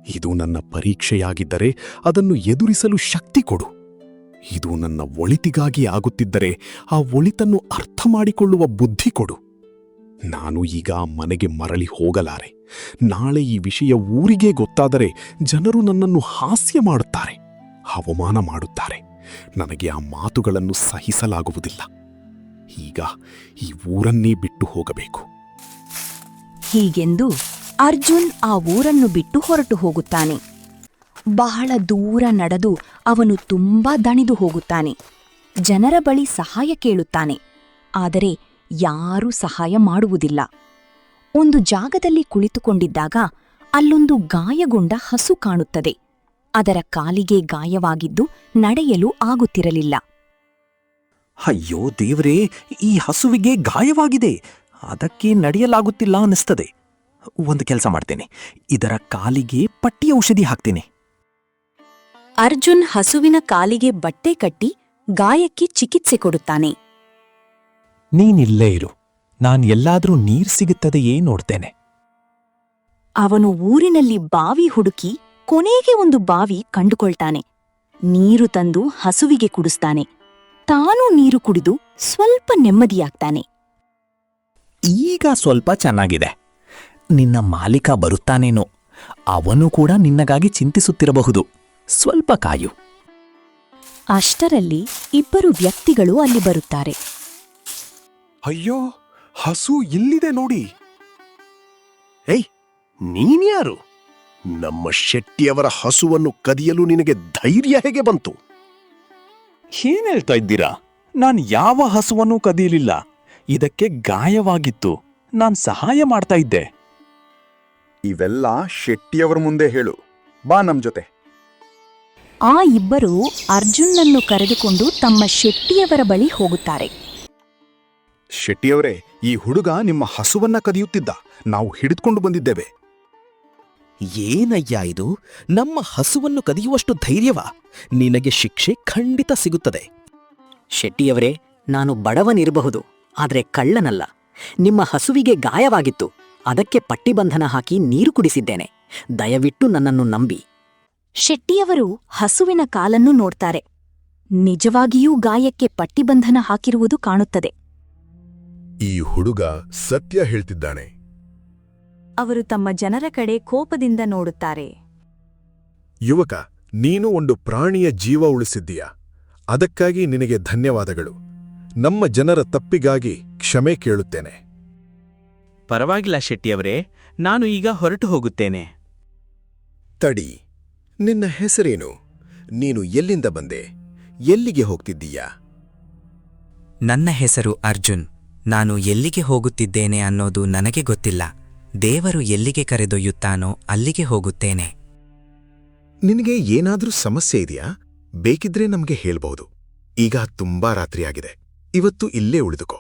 ಇದು ನನ್ನ ಪರೀಕ್ಷೆಯಾಗಿದ್ದರೆ ಅದನ್ನು ಎದುರಿಸಲು ಶಕ್ತಿ ಕೊಡು. ಇದು ನನ್ನ ಒಳಿತಿಗಾಗಿ ಆಗುತ್ತಿದ್ದರೆ ಆ ಒಳಿತನ್ನು ಅರ್ಥ ಮಾಡಿಕೊಳ್ಳುವ ಬುದ್ಧಿ ಕೊಡು. ನಾನು ಈಗ ಮನೆಗೆ ಮರಳಿ ಹೋಗಲಾರೆ. ನಾಳೆ ಈ ವಿಷಯ ಊರಿಗೆ ಗೊತ್ತಾದರೆ ಜನರು ನನ್ನನ್ನು ಹಾಸ್ಯ ಮಾಡುತ್ತಾರೆ, ಅವಮಾನ ಮಾಡುತ್ತಾರೆ. ನನಗೆ ಆ ಮಾತುಗಳನ್ನು ಸಹಿಸಲಾಗುವುದಿಲ್ಲ. ಈಗ ಈ ಊರನ್ನೇ ಬಿಟ್ಟು ಹೋಗಬೇಕು. ಹೀಗೆಂದು ಅರ್ಜುನ್ ಆ ಊರನ್ನು ಬಿಟ್ಟು ಹೊರಟು ಹೋಗುತ್ತಾನೆ. ಬಹಳ ದೂರ ನಡೆದು ಅವನು ತುಂಬಾ ದಣಿದು ಹೋಗುತ್ತಾನೆ. ಜನರ ಬಳಿ ಸಹಾಯ ಕೇಳುತ್ತಾನೆ. ಆದರೆ ಯಾರೂ ಸಹಾಯ ಮಾಡುವುದಿಲ್ಲ. ಒಂದು ಜಾಗದಲ್ಲಿ ಕುಳಿತುಕೊಂಡಿದ್ದಾಗ ಅಲ್ಲೊಂದು ಗಾಯಗೊಂಡ ಹಸು ಕಾಣುತ್ತದೆ. ಅದರ ಕಾಲಿಗೆ ಗಾಯವಾಗಿದ್ದು ನಡೆಯಲು ಆಗುತ್ತಿರಲಿಲ್ಲ. ಅಯ್ಯೋ ದೇವ್ರೇ, ಈ ಹಸುವಿಗೆ ಗಾಯವಾಗಿದೆ, ಅದಕ್ಕೆ ನಡೆಯಲಾಗುತ್ತಿಲ್ಲ ಅನ್ನಿಸ್ತದೆ. ಒಂದು ಕೆಲಸ ಮಾಡ್ತೇನೆ, ಇದರ ಕಾಲಿಗೆ ಪಟ್ಟಿ ಔಷಧಿ ಹಾಕ್ತೇನೆ. ಅರ್ಜುನ್ ಹಸುವಿನ ಕಾಲಿಗೆ ಬಟ್ಟೆ ಕಟ್ಟಿ ಗಾಯಕ್ಕೆ ಚಿಕಿತ್ಸೆ ಕೊಡುತ್ತಾನೆ. ನೀನಿಲ್ಲೇ ಇರು, ನಾನ್ ಎಲ್ಲಾದ್ರೂ ನೀರ್ ಸಿಗುತ್ತದೆಯೇ ನೋಡ್ತೇನೆ. ಅವನು ಊರಿನಲ್ಲಿ ಬಾವಿ ಹುಡುಕಿ ಕೊನೆಗೆ ಒಂದು ಬಾವಿ ಕಂಡುಕೊಳ್ತಾನೆ. ನೀರು ತಂದು ಹಸುವಿಗೆ ಕುಡಿಸ್ತಾನೆ. ತಾನೂ ನೀರು ಕುಡಿದು ಸ್ವಲ್ಪ ನೆಮ್ಮದಿಯಾಗ್ತಾನೆ. ಈಗ ಸ್ವಲ್ಪ ಚೆನ್ನಾಗಿದೆ. ನಿನ್ನ ಮಾಲೀಕ ಬರುತ್ತಾನೇನೋ, ಅವನು ಕೂಡ ನಿನ್ನಗಾಗಿ ಚಿಂತಿಸುತ್ತಿರಬಹುದು. ಸ್ವಲ್ಪ ಕಾಯು. ಅಷ್ಟರಲ್ಲಿ ಇಬ್ಬರು ವ್ಯಕ್ತಿಗಳು ಅಲ್ಲಿ ಬರುತ್ತಾರೆ. ಅಯ್ಯೋ, ಹಸು ಇಲ್ಲಿದೆ ನೋಡಿ. ಏಯ್, ನೀನ್ಯಾರು? ನಮ್ಮ ಶೆಟ್ಟಿಯವರ ಹಸುವನ್ನು ಕದಿಯಲು ನಿನಗೆ ಧೈರ್ಯ ಹೇಗೆ ಬಂತು? ಏನ್ ಹೇಳ್ತಾ ಇದ್ದೀರಾ? ನಾನ್ ಯಾವ ಹಸುವನ್ನೂ ಕದಿಯಲಿಲ್ಲ. ಇದಕ್ಕೆ ಗಾಯವಾಗಿತ್ತು. ನಾನ್ ಸಹಾಯ ಮಾಡ್ತಾ ಇದ್ದೆ. ಇವೆಲ್ಲ ಶೆಟ್ಟಿಯವರ ಮುಂದೆ ಹೇಳು. ಬಾ ನಮ್ ಜೊತೆ. ಆ ಇಬ್ಬರು ಅರ್ಜುನ್ನನ್ನು ಕರೆದುಕೊಂಡು ತಮ್ಮ ಶೆಟ್ಟಿಯವರ ಬಳಿ ಹೋಗುತ್ತಾರೆ. ಶೆಟ್ಟಿಯವರೇ, ಈ ಹುಡುಗ ನಿಮ್ಮ ಹಸುವನ್ನ ಕದಿಯುತ್ತಿದ್ದ. ನಾವು ಹಿಡಿದುಕೊಂಡು ಬಂದಿದ್ದೇವೆ. ಏನಯ್ಯ ಇದು? ನಮ್ಮ ಹಸುವನ್ನು ಕದಿಯುವಷ್ಟು ಧೈರ್ಯವಾ? ನಿನಗೆ ಶಿಕ್ಷೆ ಖಂಡಿತ ಸಿಗುತ್ತದೆ. ಶೆಟ್ಟಿಯವರೇ, ನಾನು ಬಡವನಿರಬಹುದು, ಆದರೆ ಕಳ್ಳನಲ್ಲ. ನಿಮ್ಮ ಹಸುವಿಗೆ ಗಾಯವಾಗಿತ್ತು. ಅದಕ್ಕೆ ಪಟ್ಟಿಬಂಧನ ಹಾಕಿ ನೀರು ಕುಡಿಸಿದ್ದೇನೆ. ದಯವಿಟ್ಟು ನನ್ನನ್ನು ನಂಬಿ. ಶೆಟ್ಟಿಯವರು ಹಸುವಿನ ಕಾಲನ್ನು ನೋಡ್ತಾರೆ. ನಿಜವಾಗಿಯೂ ಗಾಯಕ್ಕೆ ಪಟ್ಟಿಬಂಧನ ಹಾಕಿರುವುದು ಕಾಣುತ್ತದೆ. ಈ ಹುಡುಗ ಸತ್ಯ ಹೇಳ್ತಿದ್ದಾನೆ. ಅವರು ತಮ್ಮ ಜನರ ಕಡೆ ಕೋಪದಿಂದ ನೋಡುತ್ತಾರೆ. ಯುವಕ, ನೀನು ಒಂದು ಪ್ರಾಣಿಯ ಜೀವ ಉಳಿಸಿದ್ದೀಯ. ಅದಕ್ಕಾಗಿ ನಿನಗೆ ಧನ್ಯವಾದಗಳು. ನಮ್ಮ ಜನರ ತಪ್ಪಿಗಾಗಿ ಕ್ಷಮೆ ಕೇಳುತ್ತೇನೆ. ಪರವಾಗಿಲ್ಲ ಶೆಟ್ಟಿಯವರೇ, ನಾನು ಈಗ ಹೊರಟು ಹೋಗುತ್ತೇನೆ. ತಡಿ, ನಿನ್ನ ಹೆಸರೇನು? ನೀನು ಎಲ್ಲಿಂದ ಬಂದೆ? ಎಲ್ಲಿಗೆ ಹೋಗ್ತಿದ್ದೀಯಾ? ನನ್ನ ಹೆಸರು ಅರ್ಜುನ್. ನಾನು ಎಲ್ಲಿಗೆ ಹೋಗುತ್ತಿದ್ದೇನೆ ಅನ್ನೋದು ನನಗೆ ಗೊತ್ತಿಲ್ಲ. ದೇವರು ಎಲ್ಲಿಗೆ ಕರೆದೊಯ್ಯುತ್ತಾನೋ ಅಲ್ಲಿಗೆ ಹೋಗುತ್ತೇನೆ. ನಿನಗೆ ಏನಾದ್ರೂ ಸಮಸ್ಯೆ ಇದೆಯಾ? ಬೇಕಿದ್ರೆ ನಮ್ಗೆ ಹೇಳ್ಬಹುದು. ಈಗ ತುಂಬಾ ರಾತ್ರಿಯಾಗಿದೆ. ಇವತ್ತು ಇಲ್ಲೇ ಉಳಿದುಕೋ.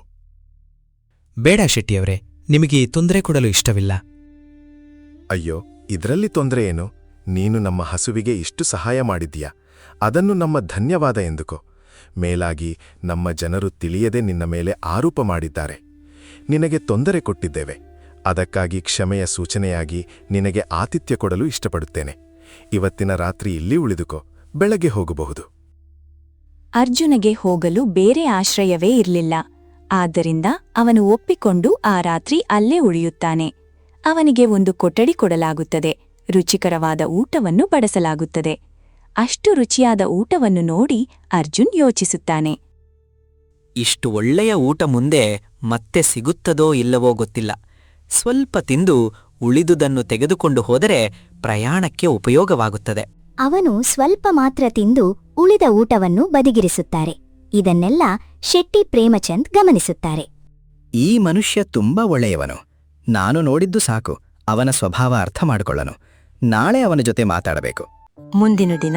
ಬೇಡ ಶೆಟ್ಟಿಯವರೇ, ನಿಮಗೆ ತೊಂದರೆ ಕೊಡಲು ಇಷ್ಟವಿಲ್ಲ. ಅಯ್ಯೋ, ಇದರಲ್ಲಿ ತೊಂದರೆ ಏನು? ನೀನು ನಮ್ಮ ಹಸುವಿಗೆ ಇಷ್ಟು ಸಹಾಯ ಮಾಡಿದ್ದೀಯಾ, ಅದನ್ನು ನಮ್ಮ ಧನ್ಯವಾದ ಎಂದುಕೋ. ಮೇಲಾಗಿ ನಮ್ಮ ಜನರು ತಿಳಿಯದೆ ನಿನ್ನ ಮೇಲೆ ಆರೋಪ ಮಾಡಿದ್ದಾರೆ. ನಿನಗೆ ತೊಂದರೆ ಕೊಟ್ಟಿದ್ದೇವೆ. ಅದಕ್ಕಾಗಿ ಕ್ಷಮೆಯ ಸೂಚನೆಯಾಗಿ ನಿನಗೆ ಆತಿಥ್ಯ ಕೊಡಲು ಇಷ್ಟಪಡುತ್ತೇನೆ. ಇವತ್ತಿನ ರಾತ್ರಿ ಇಲ್ಲಿ ಉಳಿದುಕೋ, ಬೆಳಗ್ಗೆ ಹೋಗಬಹುದು. ಅರ್ಜುನಗೆ ಹೋಗಲು ಬೇರೆ ಆಶ್ರಯವೇ ಇರಲಿಲ್ಲ. ಆದ್ದರಿಂದ ಅವನು ಒಪ್ಪಿಕೊಂಡು ಆ ರಾತ್ರಿ ಅಲ್ಲೇ ಉಳಿಯುತ್ತಾನೆ. ಅವನಿಗೆ ಒಂದು ಕೊಠಡಿ ಕೊಡಲಾಗುತ್ತದೆ. ರುಚಿಕರವಾದ ಊಟವನ್ನು ಬಡಿಸಲಾಗುತ್ತದೆ. ಅಷ್ಟು ರುಚಿಯಾದ ಊಟವನ್ನು ನೋಡಿ ಅರ್ಜುನ್ ಯೋಚಿಸುತ್ತಾನೆ. ಇಷ್ಟು ಒಳ್ಳೆಯ ಊಟ ಮುಂದೆ ಮತ್ತೆ ಸಿಗುತ್ತದೋ ಇಲ್ಲವೋ ಗೊತ್ತಿಲ್ಲ. ಸ್ವಲ್ಪ ತಿಂದು ಉಳಿದುದನ್ನು ತೆಗೆದುಕೊಂಡು ಹೋದರೆ ಪ್ರಯಾಣಕ್ಕೆ ಉಪಯೋಗವಾಗುತ್ತದೆ. ಅವನು ಸ್ವಲ್ಪ ಮಾತ್ರ ತಿಂದು ಉಳಿದ ಊಟವನ್ನು ಬದಿಗಿರಿಸುತ್ತಾರೆ. ಇದನ್ನೆಲ್ಲ ಶೆಟ್ಟಿ ಪ್ರೇಮಚಂದ್ ಗಮನಿಸುತ್ತಾರೆ. ಈ ಮನುಷ್ಯ ತುಂಬಾ ಒಳ್ಳೆಯವನು. ನಾನು ನೋಡಿದ್ದು ಸಾಕು. ಅವನ ಸ್ವಭಾವ ಅರ್ಥ ಮಾಡಿಕೊಳ್ಳನು. ನಾಳೆ ಅವನ ಜೊತೆ ಮಾತಾಡಬೇಕು. ಮುಂದಿನ ದಿನ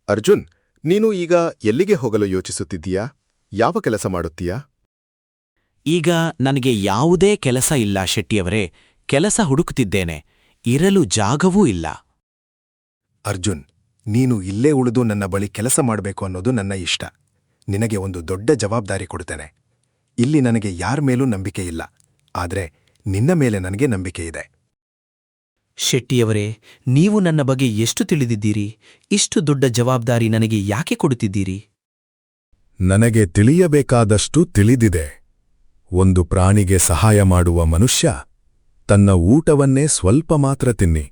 ಅರ್ಜುನ್, ನೀನು ಈಗ ಎಲ್ಲಿಗೆ ಹೋಗಲು ಯೋಚಿಸುತ್ತಿದ್ದೀಯಾ? ಯಾವ ಕೆಲಸ ಮಾಡುತ್ತೀಯಾ? ಈಗ ನನಗೆ ಯಾವುದೇ ಕೆಲಸ ಇಲ್ಲ ಶೆಟ್ಟಿಯವರೇ. ಕೆಲಸ ಹುಡುಕುತ್ತಿದ್ದೇನೆ. ಇರಲು ಜಾಗವೂ ಇಲ್ಲ. ಅರ್ಜುನ್, ನೀನು ಇಲ್ಲೇ ಉಳಿದು ನನ್ನ ಬಳಿ ಕೆಲಸ ಮಾಡಬೇಕು ಅನ್ನೋದು ನನ್ನ ಇಷ್ಟ. ನಿನಗೆ ಒಂದು ದೊಡ್ಡ ಜವಾಬ್ದಾರಿ ಕೊಡುತ್ತೇನೆ. ಇಲ್ಲಿ ನನಗೆ ಯಾರ ಮೇಲೂ ನಂಬಿಕೆ ಇಲ್ಲ, ಆದರೆ ನಿನ್ನ ಮೇಲೆ ನನಗೆ ನಂಬಿಕೆ ಇದೆ. ಶೆಟ್ಟಿಯವರೇ, ನೀವು ನನ್ನ ಬಗ್ಗೆ ಎಷ್ಟು ತಿಳಿದಿದ್ದೀರಿ? ಇಷ್ಟು ದೊಡ್ಡ ಜವಾಬ್ದಾರಿ ನನಗೆ ಯಾಕೆ ಕೊಡುತ್ತಿದ್ದೀರಿ? ನನಗೆ ತಿಳಿಯಬೇಕಾದಷ್ಟು ತಿಳಿದಿದೆ. ಒಂದು ಪ್ರಾಣಿಗೆ ಸಹಾಯ ಮಾಡುವ ಮನುಷ್ಯ ತನ್ನ ಊಟವನ್ನೇ ಸ್ವಲ್ಪ ಮಾತ್ರ ತಿನ್ನಿ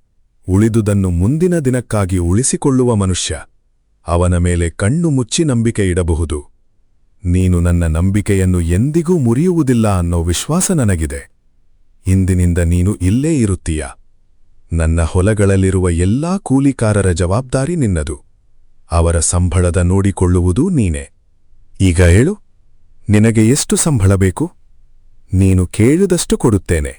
ಉಳಿದುದನ್ನು ಮುಂದಿನ ದಿನಕ್ಕಾಗಿ ಉಳಿಸಿಕೊಳ್ಳುವ ಮನುಷ್ಯ ಅವನ ಮೇಲೆ ಕಣ್ಣು ಮುಚ್ಚಿ ನಂಬಿಕೆ ಇಡಬಹುದು. ನೀನು ನನ್ನ ನಂಬಿಕೆಯನ್ನು ಎಂದಿಗೂ ಮುರಿಯುವುದಿಲ್ಲ ಅನ್ನೋ ವಿಶ್ವಾಸ ನನಗಿದೆ. ಇಂದಿನಿಂದ ನೀನು ಇಲ್ಲೇ ಇರುತ್ತೀಯ. ನನ್ನ ಹೊಲಗಳಲ್ಲಿರುವ ಎಲ್ಲಾ ಕೂಲಿಕಾರರ ಜವಾಬ್ದಾರಿ ನಿನ್ನದು. ಅವರ ಸಂಬಳದ ನೋಡಿಕೊಳ್ಳುವುದೂ ನೀನೇ. ಈಗ ಹೇಳು, ನಿನಗೆ ಎಷ್ಟು ಸಂಬಳ ಬೇಕು? ನೀನು ಕೇಳಿದಷ್ಟು ಕೊಡುತ್ತೇನೆ.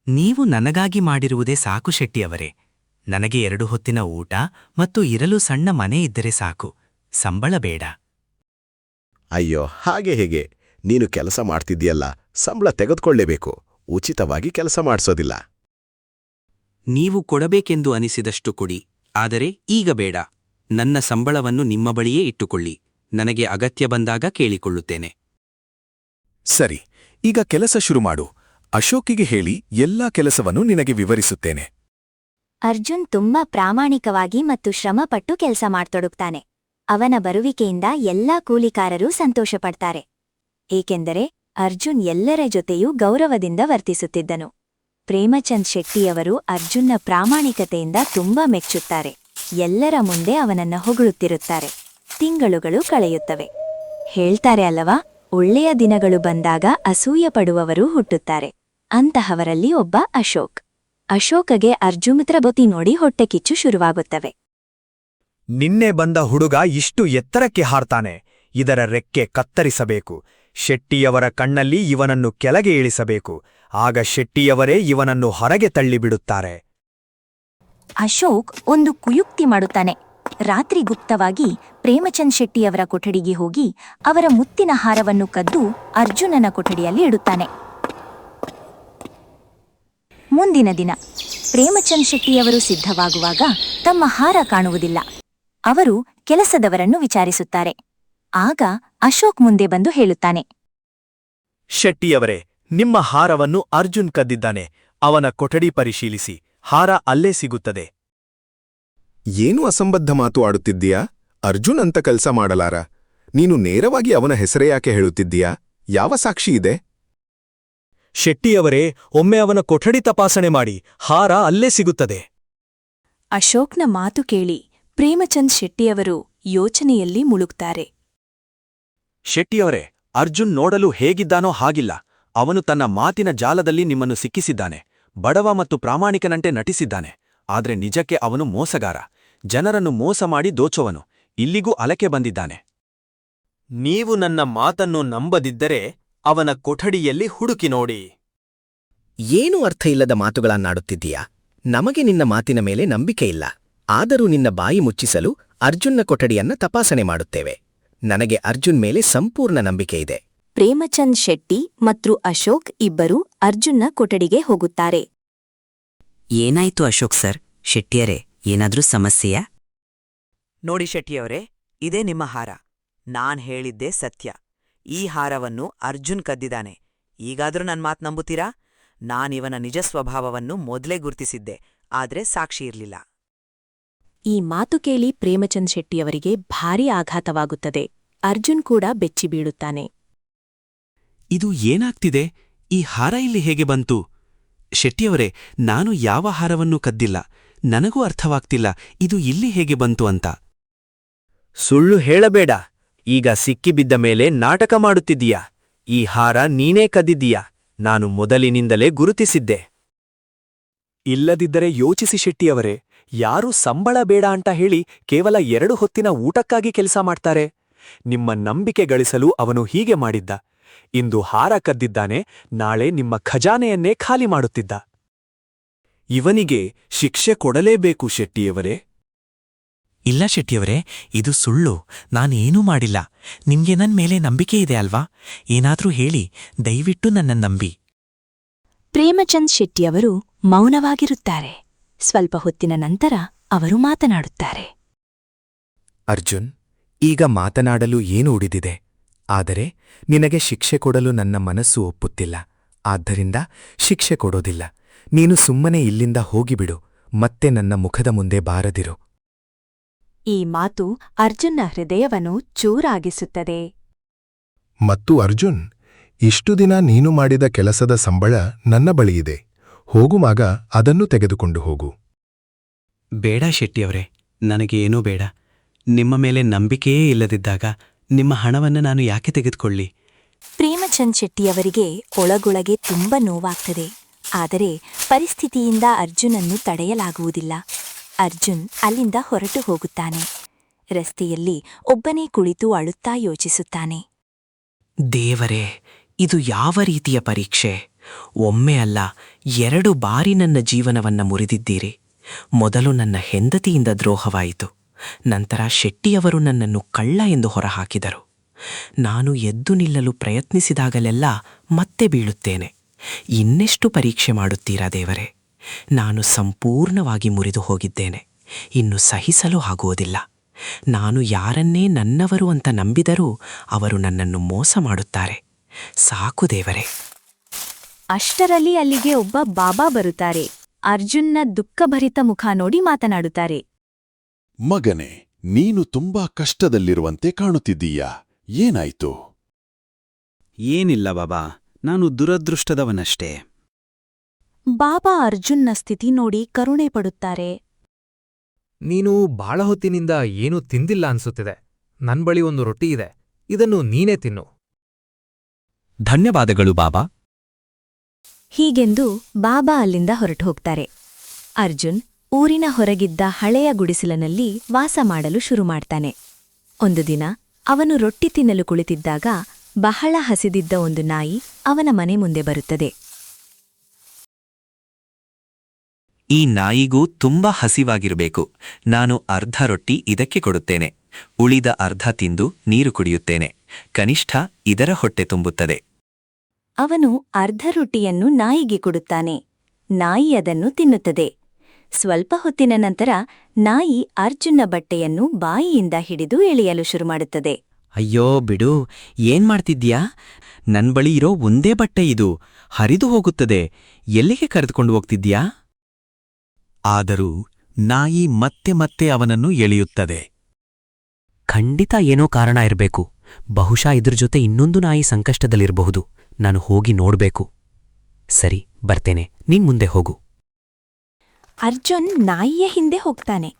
ನೀವು ನನಗಾಗಿ ಮಾಡಿರುವುದೇ ಸಾಕು ಶೆಟ್ಟಿಯವರೇ. ನನಗೆ 2 ಹೊತ್ತಿನ ಊಟ ಮತ್ತು ಇರಲು ಸಣ್ಣ ಮನೆ ಇದ್ದರೆ ಸಾಕು. ಸಂಬಳ ಬೇಡ. ಅಯ್ಯೋ, ಹಾಗೆ ಹೇಗೆ? ನೀನು ಕೆಲಸ ಮಾಡ್ತಿದ್ದೀಯಲ್ಲ, ಸಂಬಳ ತೆಗೆದುಕೊಳ್ಳೇಬೇಕು. ಉಚಿತವಾಗಿ ಕೆಲಸ ಮಾಡಿಸೋದಿಲ್ಲ. ನೀವು ಕೊಡಬೇಕೆಂದು ಅನಿಸಿದಷ್ಟು ಕೊಡಿ, ಆದರೆ ಈಗ ಬೇಡ. ನನ್ನ ಸಂಬಳವನ್ನು ನಿಮ್ಮ ಬಳಿಯೇ ಇಟ್ಟುಕೊಳ್ಳಿ. ನನಗೆ ಅಗತ್ಯ ಬಂದಾಗ ಕೇಳಿಕೊಳ್ಳುತ್ತೇನೆ. ಸರಿ, ಈಗ ಕೆಲಸ ಶುರು ಮಾಡು. ಅಶೋಕಿಗೆ ಹೇಳಿ ಎಲ್ಲಾ ಕೆಲಸವನ್ನು ನಿನಗೆ ವಿವರಿಸುತ್ತೇನೆ. ಅರ್ಜುನ್ ತುಂಬಾ ಪ್ರಾಮಾಣಿಕವಾಗಿ ಮತ್ತು ಶ್ರಮಪಟ್ಟು ಕೆಲಸ ಮಾಡ್ತೊಡಗ್ತಾನೆ. ಅವನ ಬರುವಿಕೆಯಿಂದ ಎಲ್ಲಾ ಕೂಲಿಕಾರರೂ ಸಂತೋಷಪಡ್ತಾರೆ ಏಕೆಂದರೆ ಅರ್ಜುನ್ ಎಲ್ಲರ ಜೊತೆಯೂ ಗೌರವದಿಂದ ವರ್ತಿಸುತ್ತಿದ್ದನು. ಪ್ರೇಮಚಂದ್ ಶೆಟ್ಟಿಯವರು ಅರ್ಜುನ್ನ ಪ್ರಾಮಾಣಿಕತೆಯಿಂದ ತುಂಬಾ ಮೆಚ್ಚುತ್ತಾರೆ. ಎಲ್ಲರ ಮುಂದೆ ಅವನನ್ನ ಹೊಗಳುತ್ತಿರುತ್ತಾರೆ. ತಿಂಗಳುಗಳು ಕಳೆಯುತ್ತವೆ. ಹೇಳ್ತಾರೆ ಅಲ್ಲವಾ, ಒಳ್ಳೆಯ ದಿನಗಳು ಬಂದಾಗ ಅಸೂಯ ಪಡುವವರು ಹುಟ್ಟುತ್ತಾರೆ. ಅಂತಹವರಲ್ಲಿ ಒಬ್ಬ ಅಶೋಕ್. ಅಶೋಕಗೆ ಅರ್ಜುಮಿತ್ರ ಬೊತಿ ನೋಡಿ ಹೊಟ್ಟೆಕಿಚ್ಚು ಶುರುವಾಗುತ್ತವೆ. ನಿನ್ನೆ ಬಂದ ಹುಡುಗ ಇಷ್ಟು ಎತ್ತರಕ್ಕೆ ಹಾರ್ತಾನೆ, ಇದರ ರೆಕ್ಕೆ ಕತ್ತರಿಸಬೇಕು. ಶೆಟ್ಟಿಯವರ ಕಣ್ಣಲ್ಲಿ ಇವನನ್ನು ಕೆಳಗೆ ಇಳಿಸಬೇಕು. ಆಗ ಶೆಟ್ಟಿಯವರೇ ಇವನನ್ನು ಹೊರಗೆ ತಳ್ಳಿಬಿಡುತ್ತಾರೆ. ಅಶೋಕ್ ಒಂದು ಕುಯುಕ್ತಿ ಮಾಡುತ್ತಾನೆ. ರಾತ್ರಿ ಗುಪ್ತವಾಗಿ ಪ್ರೇಮಚಂದ್ ಶೆಟ್ಟಿಯವರ ಕೊಠಡಿಗೆ ಹೋಗಿ ಅವರ ಮುತ್ತಿನ ಹಾರವನ್ನು ಕದ್ದು ಅರ್ಜುನನ ಕೊಠಡಿಯಲ್ಲಿ ಇಡುತ್ತಾನೆ. ಮುಂದಿನ ದಿನ ಪ್ರೇಮಚಂದ್ ಶೆಟ್ಟಿಯವರು ಸಿದ್ಧವಾಗುವಾಗ ತಮ್ಮ ಹಾರ ಕಾಣುವುದಿಲ್ಲ. ಅವರು ಕೆಲಸದವರನ್ನು ವಿಚಾರಿಸುತ್ತಾರೆ. ಆಗ ಅಶೋಕ್ ಮುಂದೆ ಬಂದು ಹೇಳುತ್ತಾನೆ, ಶೆಟ್ಟಿಯವರೇ, ನಿಮ್ಮ ಹಾರವನ್ನು ಅರ್ಜುನ್ ಕದ್ದಿದ್ದಾನೆ. ಅವನ ಕೊಠಡಿ ಪರಿಶೀಲಿಸಿ, ಹಾರ ಅಲ್ಲೇ ಸಿಗುತ್ತದೆ. ಏನು ಅಸಂಬದ್ಧ ಮಾತು ಆಡುತ್ತಿದ್ದೀಯಾ? ಅರ್ಜುನ್ ಅಂತ ಕೆಲಸ ಮಾಡಲಾರ. ನೀನು ನೇರವಾಗಿ ಅವನ ಹೆಸರೇ ಯಾಕೆ ಹೇಳುತ್ತಿದ್ದೀಯಾ? ಯಾವ ಸಾಕ್ಷಿ ಇದೆ? ಶೆಟ್ಟಿಯವರೇ, ಒಮ್ಮೆ ಅವನ ಕೊಠಡಿ ತಪಾಸಣೆ ಮಾಡಿ, ಹಾರ ಅಲ್ಲೇ ಸಿಗುತ್ತದೆ. ಅಶೋಕ್ನ ಮಾತು ಕೇಳಿ ಪ್ರೇಮಚಂದ್ ಶೆಟ್ಟಿಯವರು ಯೋಚನೆಯಲ್ಲಿ ಮುಳುಗ್ತಾರೆ. ಶೆಟ್ಟಿಯವರೇ, ಅರ್ಜುನ್ ನೋಡಲು ಹೇಗಿದ್ದಾನೋ ಹಾಗಿಲ್ಲ. ಅವನು ತನ್ನ ಮಾತಿನ ಜಾಲದಲ್ಲಿ ನಿಮ್ಮನ್ನು ಸಿಕ್ಕಿಸಿದ್ದಾನೆ. ಬಡವ ಮತ್ತು ಪ್ರಾಮಾಣಿಕನಂತೆ ನಟಿಸಿದ್ದಾನೆ. ಆದ್ರೆ ನಿಜಕ್ಕೆ ಅವನು ಮೋಸಗಾರ. ಜನರನ್ನು ಮೋಸ ಮಾಡಿ ದೋಚುವನು. ಇಲ್ಲಿಗೂ ಅಲಕೆ ಬಂದಿದ್ದಾನೆ. ನೀವು ನನ್ನ ಮಾತನ್ನು ನಂಬದಿದ್ದರೆ ಅವನ ಕೊಠಡಿಯಲ್ಲಿ ಹುಡುಕಿ ನೋಡಿ. ಏನೂ ಅರ್ಥ ಇಲ್ಲದ ಮಾತುಗಳನ್ನಾಡುತ್ತಿದ್ದೀಯಾ? ನಮಗೆ ನಿನ್ನ ಮಾತಿನ ಮೇಲೆ ನಂಬಿಕೆ ಇಲ್ಲ. ಆದರೂ ನಿನ್ನ ಬಾಯಿ ಮುಚ್ಚಿಸಲು ಅರ್ಜುನ್ನ ಕೊಠಡಿಯನ್ನ ತಪಾಸಣೆ ಮಾಡುತ್ತೇವೆ. ನನಗೆ ಅರ್ಜುನ್ ಮೇಲೆ ಸಂಪೂರ್ಣ ನಂಬಿಕೆ ಇದೆ. ಪ್ರೇಮಚಂದ್ ಶೆಟ್ಟಿ ಮತ್ತು ಅಶೋಕ್ ಇಬ್ಬರು ಅರ್ಜುನ್ನ ಕೊಠಡಿಗೆ ಹೋಗುತ್ತಾರೆ. ಏನಾಯ್ತು ಅಶೋಕ್ ಸರ್? ಶೆಟ್ಟಿಯರೇ, ಏನಾದ್ರೂ ಸಮಸ್ಯೆಯಾ? ನೋಡಿ ಶೆಟ್ಟಿಯವರೇ, ಇದೇ ನಿಮ್ಮ ಹಾರ. ನಾನ್ ಹೇಳಿದ್ದೇ ಸತ್ಯ. ಈ ಹಾರವನ್ನು ಅರ್ಜುನ್ ಕದ್ದಿದ್ದಾನೆ. ಈಗಾದ್ರೂ ನನ್ ಮಾತು ನಂಬುತ್ತೀರಾ? ನಾನಿವನ ನಿಜ ಸ್ವಭಾವವನ್ನು ಮೊದಲೇ ಗುರ್ತಿಸಿದ್ದೆ, ಆದ್ರೆ ಸಾಕ್ಷಿ ಇರ್ಲಿಲ್ಲ. ಈ ಮಾತು ಕೇಳಿ ಪ್ರೇಮಚಂದ್ ಶೆಟ್ಟಿಯವರಿಗೆ ಭಾರೀ ಆಘಾತವಾಗುತ್ತದೆ. ಅರ್ಜುನ್ ಕೂಡ ಬೆಚ್ಚಿ ಬೀಳುತ್ತಾನೆ. ಇದು ಏನಾಗ್ತಿದೆ? ಈ ಹಾರ ಇಲ್ಲಿ ಹೇಗೆ ಬಂತು? ಶೆಟ್ಟಿಯವರೇ, ನಾನು ಯಾವ ಹಾರವನ್ನೂ ಕದ್ದಿಲ್ಲ. ನನಗೂ ಅರ್ಥವಾಗ್ತಿಲ್ಲ ಇದು ಇಲ್ಲಿ ಹೇಗೆ ಬಂತು ಅಂತ. ಸುಳ್ಳು ಹೇಳಬೇಡ. ಈಗ ಸಿಕ್ಕಿಬಿದ್ದ ಮೇಲೆ ನಾಟಕ ಮಾಡುತ್ತಿದ್ದೀಯಾ? ಈ ಹಾರ ನೀನೇ ಕದ್ದಿದ್ದೀಯಾ? ನಾನು ಮೊದಲಿನಿಂದಲೇ ಗುರುತಿಸಿದ್ದೆ. ಇಲ್ಲದಿದ್ದರೆ ಯೋಚಿಸಿ ಶೆಟ್ಟಿಯವರೇ, ಯಾರೂ ಸಂಬಳ ಬೇಡ ಅಂತ ಹೇಳಿ ಕೇವಲ 2 ಹೊತ್ತಿನ ಊಟಕ್ಕಾಗಿ ಕೆಲಸ ಮಾಡ್ತಾರೆ. ನಿಮ್ಮ ನಂಬಿಕೆ ಗಳಿಸಲು ಅವನು ಹೀಗೆ ಮಾಡಿದ್ದ. ಇಂದು ಹಾರ ಕದ್ದಿದ್ದಾನೆ, ನಾಳೆ ನಿಮ್ಮ ಖಜಾನೆಯನ್ನೇ ಖಾಲಿ ಮಾಡುತ್ತಿದ್ದ. ಇವನಿಗೆ ಶಿಕ್ಷೆ ಕೊಡಲೇಬೇಕು ಶೆಟ್ಟಿಯವರೇ. ಇಲ್ಲ ಶೆಟ್ಟಿಯವರೇ, ಇದು ಸುಳ್ಳು. ನಾನೇನೂ ಮಾಡಿಲ್ಲ. ನಿಮ್ಗೆ ನನ್ ಮೇಲೆ ನಂಬಿಕೆ ಇದೆ ಅಲ್ವಾ? ಏನಾದ್ರೂ ಹೇಳಿ, ದಯವಿಟ್ಟು ನನ್ನ ನಂಬಿ. ಪ್ರೇಮಚಂದ್ ಶೆಟ್ಟಿಯವರು ಮೌನವಾಗಿರುತ್ತಾರೆ. ಸ್ವಲ್ಪ ಹೊತ್ತಿನ ನಂತರ ಅವರು ಮಾತನಾಡುತ್ತಾರೆ. ಅರ್ಜುನ್, ಈಗ ಮಾತನಾಡಲು ಏನು ಉಳಿದಿದೆ? ಆದರೆ ನಿನಗೆ ಶಿಕ್ಷೆ ಕೊಡಲು ನನ್ನ ಮನಸ್ಸು ಒಪ್ಪುತ್ತಿಲ್ಲ. ಆದ್ದರಿಂದ ಶಿಕ್ಷೆ ಕೊಡೋದಿಲ್ಲ. ನೀನು ಸುಮ್ಮನೆ ಇಲ್ಲಿಂದ ಹೋಗಿಬಿಡು. ಮತ್ತೆ ನನ್ನ ಮುಖದ ಮುಂದೆ ಬಾರದಿರು. ಈ ಮಾತು ಅರ್ಜುನ್ನ ಹೃದಯವನ್ನು ಚೂರಾಗಿಸುತ್ತದೆ. ಮತ್ತು ಅರ್ಜುನ್, ಇಷ್ಟು ದಿನ ನೀನು ಮಾಡಿದ ಕೆಲಸದ ಸಂಬಳ ನನ್ನ ಬಳಿಯಿದೆ. ಹೋಗುವಾಗ ಅದನ್ನು ತೆಗೆದುಕೊಂಡು ಹೋಗು. ಬೇಡ ಶೆಟ್ಟಿಯವರೇ, ನನಗೆ ಏನೂ ಬೇಡ. ನಿಮ್ಮ ಮೇಲೆ ನಂಬಿಕೆಯೇ ಇಲ್ಲದಿದ್ದಾಗ ನಿಮ್ಮ ಹಣವನ್ನು ನಾನು ಯಾಕೆ ತೆಗೆದುಕೊಳ್ಳಿ? ಪ್ರೇಮಚಂದ್ ಶೆಟ್ಟಿಯವರಿಗೆ ಒಳಗೊಳಗೆ ತುಂಬ ನೋವಾಗ್ತದೆ. ಆದರೆ ಪರಿಸ್ಥಿತಿಯಿಂದ ಅರ್ಜುನನ್ನು ತಡೆಯಲಾಗುವುದಿಲ್ಲ. ಅರ್ಜುನ್ ಅಲ್ಲಿಂದ ಹೊರಟು ಹೋಗುತ್ತಾನೆ. ರಸ್ತೆಯಲ್ಲಿ ಒಬ್ಬನೇ ಕುಳಿತು ಅಳುತ್ತಾ ಯೋಚಿಸುತ್ತಾನೆ. ದೇವರೇ, ಇದು ಯಾವ ರೀತಿಯ ಪರೀಕ್ಷೆ? ಒಮ್ಮೆ ಅಲ್ಲ, 2 ಬಾರಿ ನನ್ನ ಜೀವನವನ್ನ ಮುರಿದಿದ್ದೀರಿ. ಮೊದಲು ನನ್ನ ಹೆಂಡತಿಯಿಂದ ದ್ರೋಹವಾಯಿತು. ನಂತರ ಶೆಟ್ಟಿಯವರು ನನ್ನನ್ನು ಕಳ್ಳ ಎಂದು ಹೊರಹಾಕಿದರು. ನಾನು ಎದ್ದು ನಿಲ್ಲಲು ಪ್ರಯತ್ನಿಸಿದಾಗಲೆಲ್ಲ ಮತ್ತೆ ಬೀಳುತ್ತೇನೆ. ಇನ್ನೆಷ್ಟು ಪರೀಕ್ಷೆ ಮಾಡುತ್ತೀರಾ ದೇವರೇ? ನಾನು ಸಂಪೂರ್ಣವಾಗಿ ಮುರಿದು ಹೋಗಿದ್ದೇನೆ. ಇನ್ನು ಸಹಿಸಲು ಆಗುವುದಿಲ್ಲ. ನಾನು ಯಾರನ್ನೇ ನನ್ನವರು ಅಂತ ನಂಬಿದರೂ ಅವರು ನನ್ನನ್ನು ಮೋಸ ಮಾಡುತ್ತಾರೆ. ಸಾಕು ದೇವರೇ. ಅಷ್ಟರಲ್ಲಿ ಅಲ್ಲಿಗೆ ಒಬ್ಬ ಬಾಬಾ ಬರುತ್ತಾರೆ. ಅರ್ಜುನ್ನ ದುಃಖಭರಿತ ಮುಖ ನೋಡಿ ಮಾತನಾಡುತ್ತಾರೆ. ಮಗನೇ, ನೀನು ತುಂಬಾ ಕಷ್ಟದಲ್ಲಿರುವಂತೆ ಕಾಣುತ್ತಿದ್ದೀಯಾ? ಏನಾಯ್ತು? ಏನಿಲ್ಲ ಬಾಬಾ, ನಾನು ದುರದೃಷ್ಟದವನಷ್ಟೇ. ಬಾಬಾ ಅರ್ಜುನ್ನ ಸ್ಥಿತಿ ನೋಡಿ ಕರುಣೆ ಪಡುತ್ತಾರೆ. ನೀನು ಬಾಳ ಹೊತ್ತಿನಿಂದ ಏನೂ ತಿಂದಿಲ್ಲ ಅನ್ಸುತ್ತಿದೆ. ನನ್ ಬಳಿ ಒಂದು ರೊಟ್ಟಿ ಇದೆ, ಇದನ್ನು ನೀನೇ ತಿನ್ನು. ಧನ್ಯವಾದಗಳು ಬಾಬಾ. ಹೀಗೆಂದು ಬಾಬಾ ಅಲ್ಲಿಂದ ಹೊರಟು ಹೋಗ್ತಾರೆ. ಅರ್ಜುನ್ ಊರಿನ ಹೊರಗಿದ್ದ ಹಳೆಯ ಗುಡಿಸಲಿನಲ್ಲಿ ವಾಸ ಮಾಡಲು ಶುರು ಮಾಡ್ತಾನೆ. ಒಂದು ದಿನ ಅವನು ರೊಟ್ಟಿ ತಿನ್ನಲು ಕುಳಿತಿದ್ದಾಗ ಬಹಳ ಹಸಿದಿದ್ದ ಒಂದು ನಾಯಿ ಅವನ ಮನೆ ಮುಂದೆ ಬರುತ್ತದೆ. ಈ ನಾಯಿಗೂ ತುಂಬಾ ಹಸಿವಾಗಿರಬೇಕು. ನಾನು ಅರ್ಧ ರೊಟ್ಟಿ ಇದಕ್ಕೆ ಕೊಡುತ್ತೇನೆ. ಉಳಿದ ಅರ್ಧ ತಿಂದು ನೀರು ಕುಡಿಯುತ್ತೇನೆ. ಕನಿಷ್ಠ ಇದರ ಹೊಟ್ಟೆ ತುಂಬುತ್ತದೆ. ಅವನು ಅರ್ಧ ರೊಟ್ಟಿಯನ್ನು ನಾಯಿಗೆ ಕೊಡುತ್ತಾನೆ. ನಾಯಿ ಅದನ್ನು ತಿನ್ನುತ್ತದೆ. ಸ್ವಲ್ಪ ಹೊತ್ತಿನ ನಂತರ ನಾಯಿ ಅರ್ಜುನ್ನ ಬಟ್ಟೆಯನ್ನು ಬಾಯಿಯಿಂದ ಹಿಡಿದು ಎಳೆಯಲು ಶುರುಮಾಡುತ್ತದೆ. ಅಯ್ಯೋ ಬಿಡು, ಏನ್ ಮಾಡ್ತಿದ್ಯಾ? ನನ್ ಬಳಿ ಇರೋ ಒಂದೇ ಬಟ್ಟೆ ಇದು, ಹರಿದು ಹೋಗುತ್ತದೆ. ಎಲ್ಲಿಗೆ ಕರೆದುಕೊಂಡು ಹೋಗ್ತಿದ್ಯಾ? ಆದರೂ ನಾಯಿ ಮತ್ತೆ ಮತ್ತೆ ಅವನನ್ನು ಎಳೆಯುತ್ತದೆ. ಖಂಡಿತ ಏನೋ ಕಾರಣ ಇರಬೇಕು. ಬಹುಶಃ ಇದ್ರ ಜೊತೆ ಇನ್ನೊಂದು ನಾಯಿ ಸಂಕಷ್ಟದಲ್ಲಿರಬಹುದು. ನಾನು ಹೋಗಿ ನೋಡ್ಬೇಕು. ಸರಿ, ಬರ್ತೇನೆ, ನೀನ್ ಮುಂದೆ ಹೋಗು. ಅರ್ಜುನ್ ನಾಯಿಯ ಹಿಂದೆ ಹೋಗ್ತಾನೆ.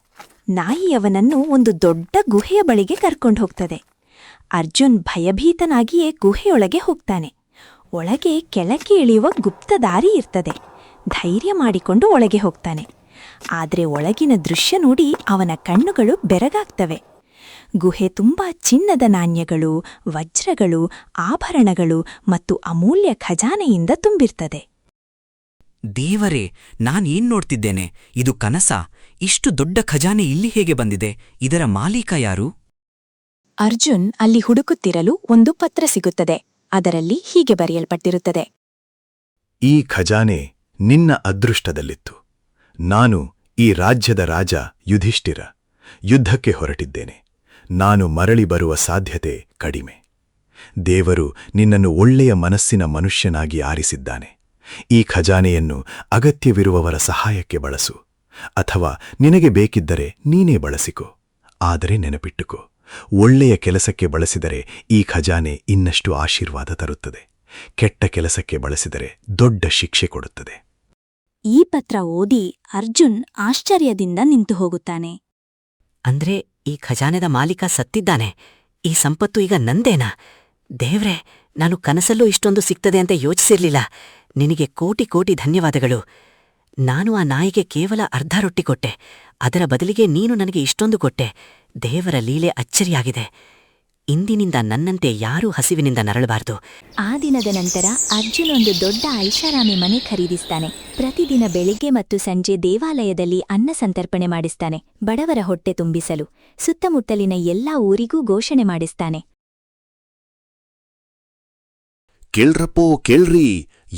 ನಾಯಿ ಅವನನ್ನು ಒಂದು ದೊಡ್ಡ ಗುಹೆಯ ಬಳಿಗೆ ಕರ್ಕೊಂಡು ಹೋಗ್ತದೆ. ಅರ್ಜುನ್ ಭಯಭೀತನಾಗಿಯೇ ಗುಹೆಯೊಳಗೆ ಹೋಗ್ತಾನೆ. ಒಳಗೆ ಕೆಳಕ್ಕೆ ಇಳಿಯುವ ಗುಪ್ತ ದಾರಿ ಇರ್ತದೆ. ಧೈರ್ಯ ಮಾಡಿಕೊಂಡು ಒಳಗೆ ಹೋಗ್ತಾನೆ. ಆದ್ರೆ ಒಳಗಿನ ದೃಶ್ಯ ನೋಡಿ ಅವನ ಕಣ್ಣುಗಳು ಬೆರಗಾಗ್ತವೆ. ಗುಹೆ ತುಂಬಾ ಚಿನ್ನದ ನಾಣ್ಯಗಳು, ವಜ್ರಗಳು, ಆಭರಣಗಳು ಮತ್ತು ಅಮೂಲ್ಯ ಖಜಾನೆಯಿಂದ ತುಂಬಿರ್ತದೆ. ದೇವರೇ, ನಾನೇನ್ ನೋಡ್ತಿದ್ದೇನೆ? ಇದು ಕನಸಾ? ಇಷ್ಟು ದೊಡ್ಡ ಖಜಾನೆ ಇಲ್ಲಿ ಹೇಗೆ ಬಂದಿದೆ? ಇದರ ಮಾಲೀಕ ಯಾರು? ಅರ್ಜುನ್ ಅಲ್ಲಿ ಹುಡುಕುತ್ತಿರಲು ಒಂದು ಪತ್ರ ಸಿಗುತ್ತದೆ. ಅದರಲ್ಲಿ ಹೀಗೆ ಬರೆಯಲ್ಪಟ್ಟಿರುತ್ತದೆ: ಈ ಖಜಾನೆ ನಿನ್ನ ಅದೃಷ್ಟದಲ್ಲಿತ್ತು. ನಾನು ಈ ರಾಜ್ಯದ ರಾಜ ಯುಧಿಷ್ಠಿರ. ಯುದ್ಧಕ್ಕೆ ಹೊರಟಿದ್ದೇನೆ. ನಾನು ಮರಳಿ ಬರುವ ಸಾಧ್ಯತೆ ಕಡಿಮೆ. ದೇವರು ನಿನ್ನನ್ನು ಒಳ್ಳೆಯ ಮನಸ್ಸಿನ ಮನುಷ್ಯನಾಗಿ ಆರಿಸಿದ್ದಾನೆ. ಈ ಖಜಾನೆಯನ್ನು ಅಗತ್ಯವಿರುವವರ ಸಹಾಯಕ್ಕೆ ಬಳಸು, ಅಥವಾ ನಿನಗೆ ಬೇಕಿದ್ದರೆ ನೀನೇ ಬಳಸಿಕೊ. ಆದರೆ ನೆನಪಿಟ್ಟುಕೋ, ಒಳ್ಳೆಯ ಕೆಲಸಕ್ಕೆ ಬಳಸಿದರೆ ಈ ಖಜಾನೆ ಇನ್ನಷ್ಟು ಆಶೀರ್ವಾದ ತರುತ್ತದೆ. ಕೆಟ್ಟ ಕೆಲಸಕ್ಕೆ ಬಳಸಿದರೆ ದೊಡ್ಡ ಶಿಕ್ಷೆ ಕೊಡುತ್ತದೆ. ಈ ಪತ್ರ ಓದಿ ಅರ್ಜುನ್ ಆಶ್ಚರ್ಯದಿಂದ ನಿಂತು ಹೋಗುತ್ತಾನೆ. ಅಂದ್ರೆ ಈ ಖಜಾನೆದ ಮಾಲೀಕ ಸತ್ತಿದ್ದಾನೆ? ಈ ಸಂಪತ್ತು ಈಗ ನಂದೇನಾ? ದೇವ್ರೆ, ನಾನು ಕನಸಲ್ಲೂ ಇಷ್ಟೊಂದು ಸಿಗ್ತದೆ ಅಂತ ಯೋಚಿಸಿರ್ಲಿಲ್ಲ. ನಿನಗೆ ಕೋಟಿ ಕೋಟಿ ಧನ್ಯವಾದಗಳು. ನಾನು ಆ ನಾಯಿಗೆ ಕೇವಲ ಅರ್ಧ ರೊಟ್ಟಿ ಕೊಟ್ಟೆ, ಅದರ ಬದಲಿಗೆ ನೀನು ನನಗೆ ಇಷ್ಟೊಂದು ಕೊಟ್ಟೆ. ದೇವರ ಲೀಲೆ ಅಚ್ಚರಿಯಾಗಿದೆ. ಇಂದಿನಿಂದ ನನ್ನಂತೆ ಯಾರೂ ಹಸಿವಿನಿಂದ ನರಳಬಾರದು. ಆ ದಿನದ ನಂತರ ಅರ್ಜುನ್ ಒಂದು ದೊಡ್ಡ ಐಷಾರಾಮಿ ಮನೆ ಖರೀದಿಸ್ತಾನೆ. ಪ್ರತಿದಿನ ಬೆಳಿಗ್ಗೆ ಮತ್ತು ಸಂಜೆ ದೇವಾಲಯದಲ್ಲಿ ಅನ್ನ ಸಂತರ್ಪಣೆ ಮಾಡಿಸ್ತಾನೆ, ಬಡವರ ಹೊಟ್ಟೆ ತುಂಬಿಸಲು. ಸುತ್ತಮುತ್ತಲಿನ ಎಲ್ಲಾ ಊರಿಗೂ ಘೋಷಣೆ ಮಾಡಿಸ್ತಾನೆ: ಕೇಳ್ರಪ್ಪೋ ಕೇಳ್ರಿ,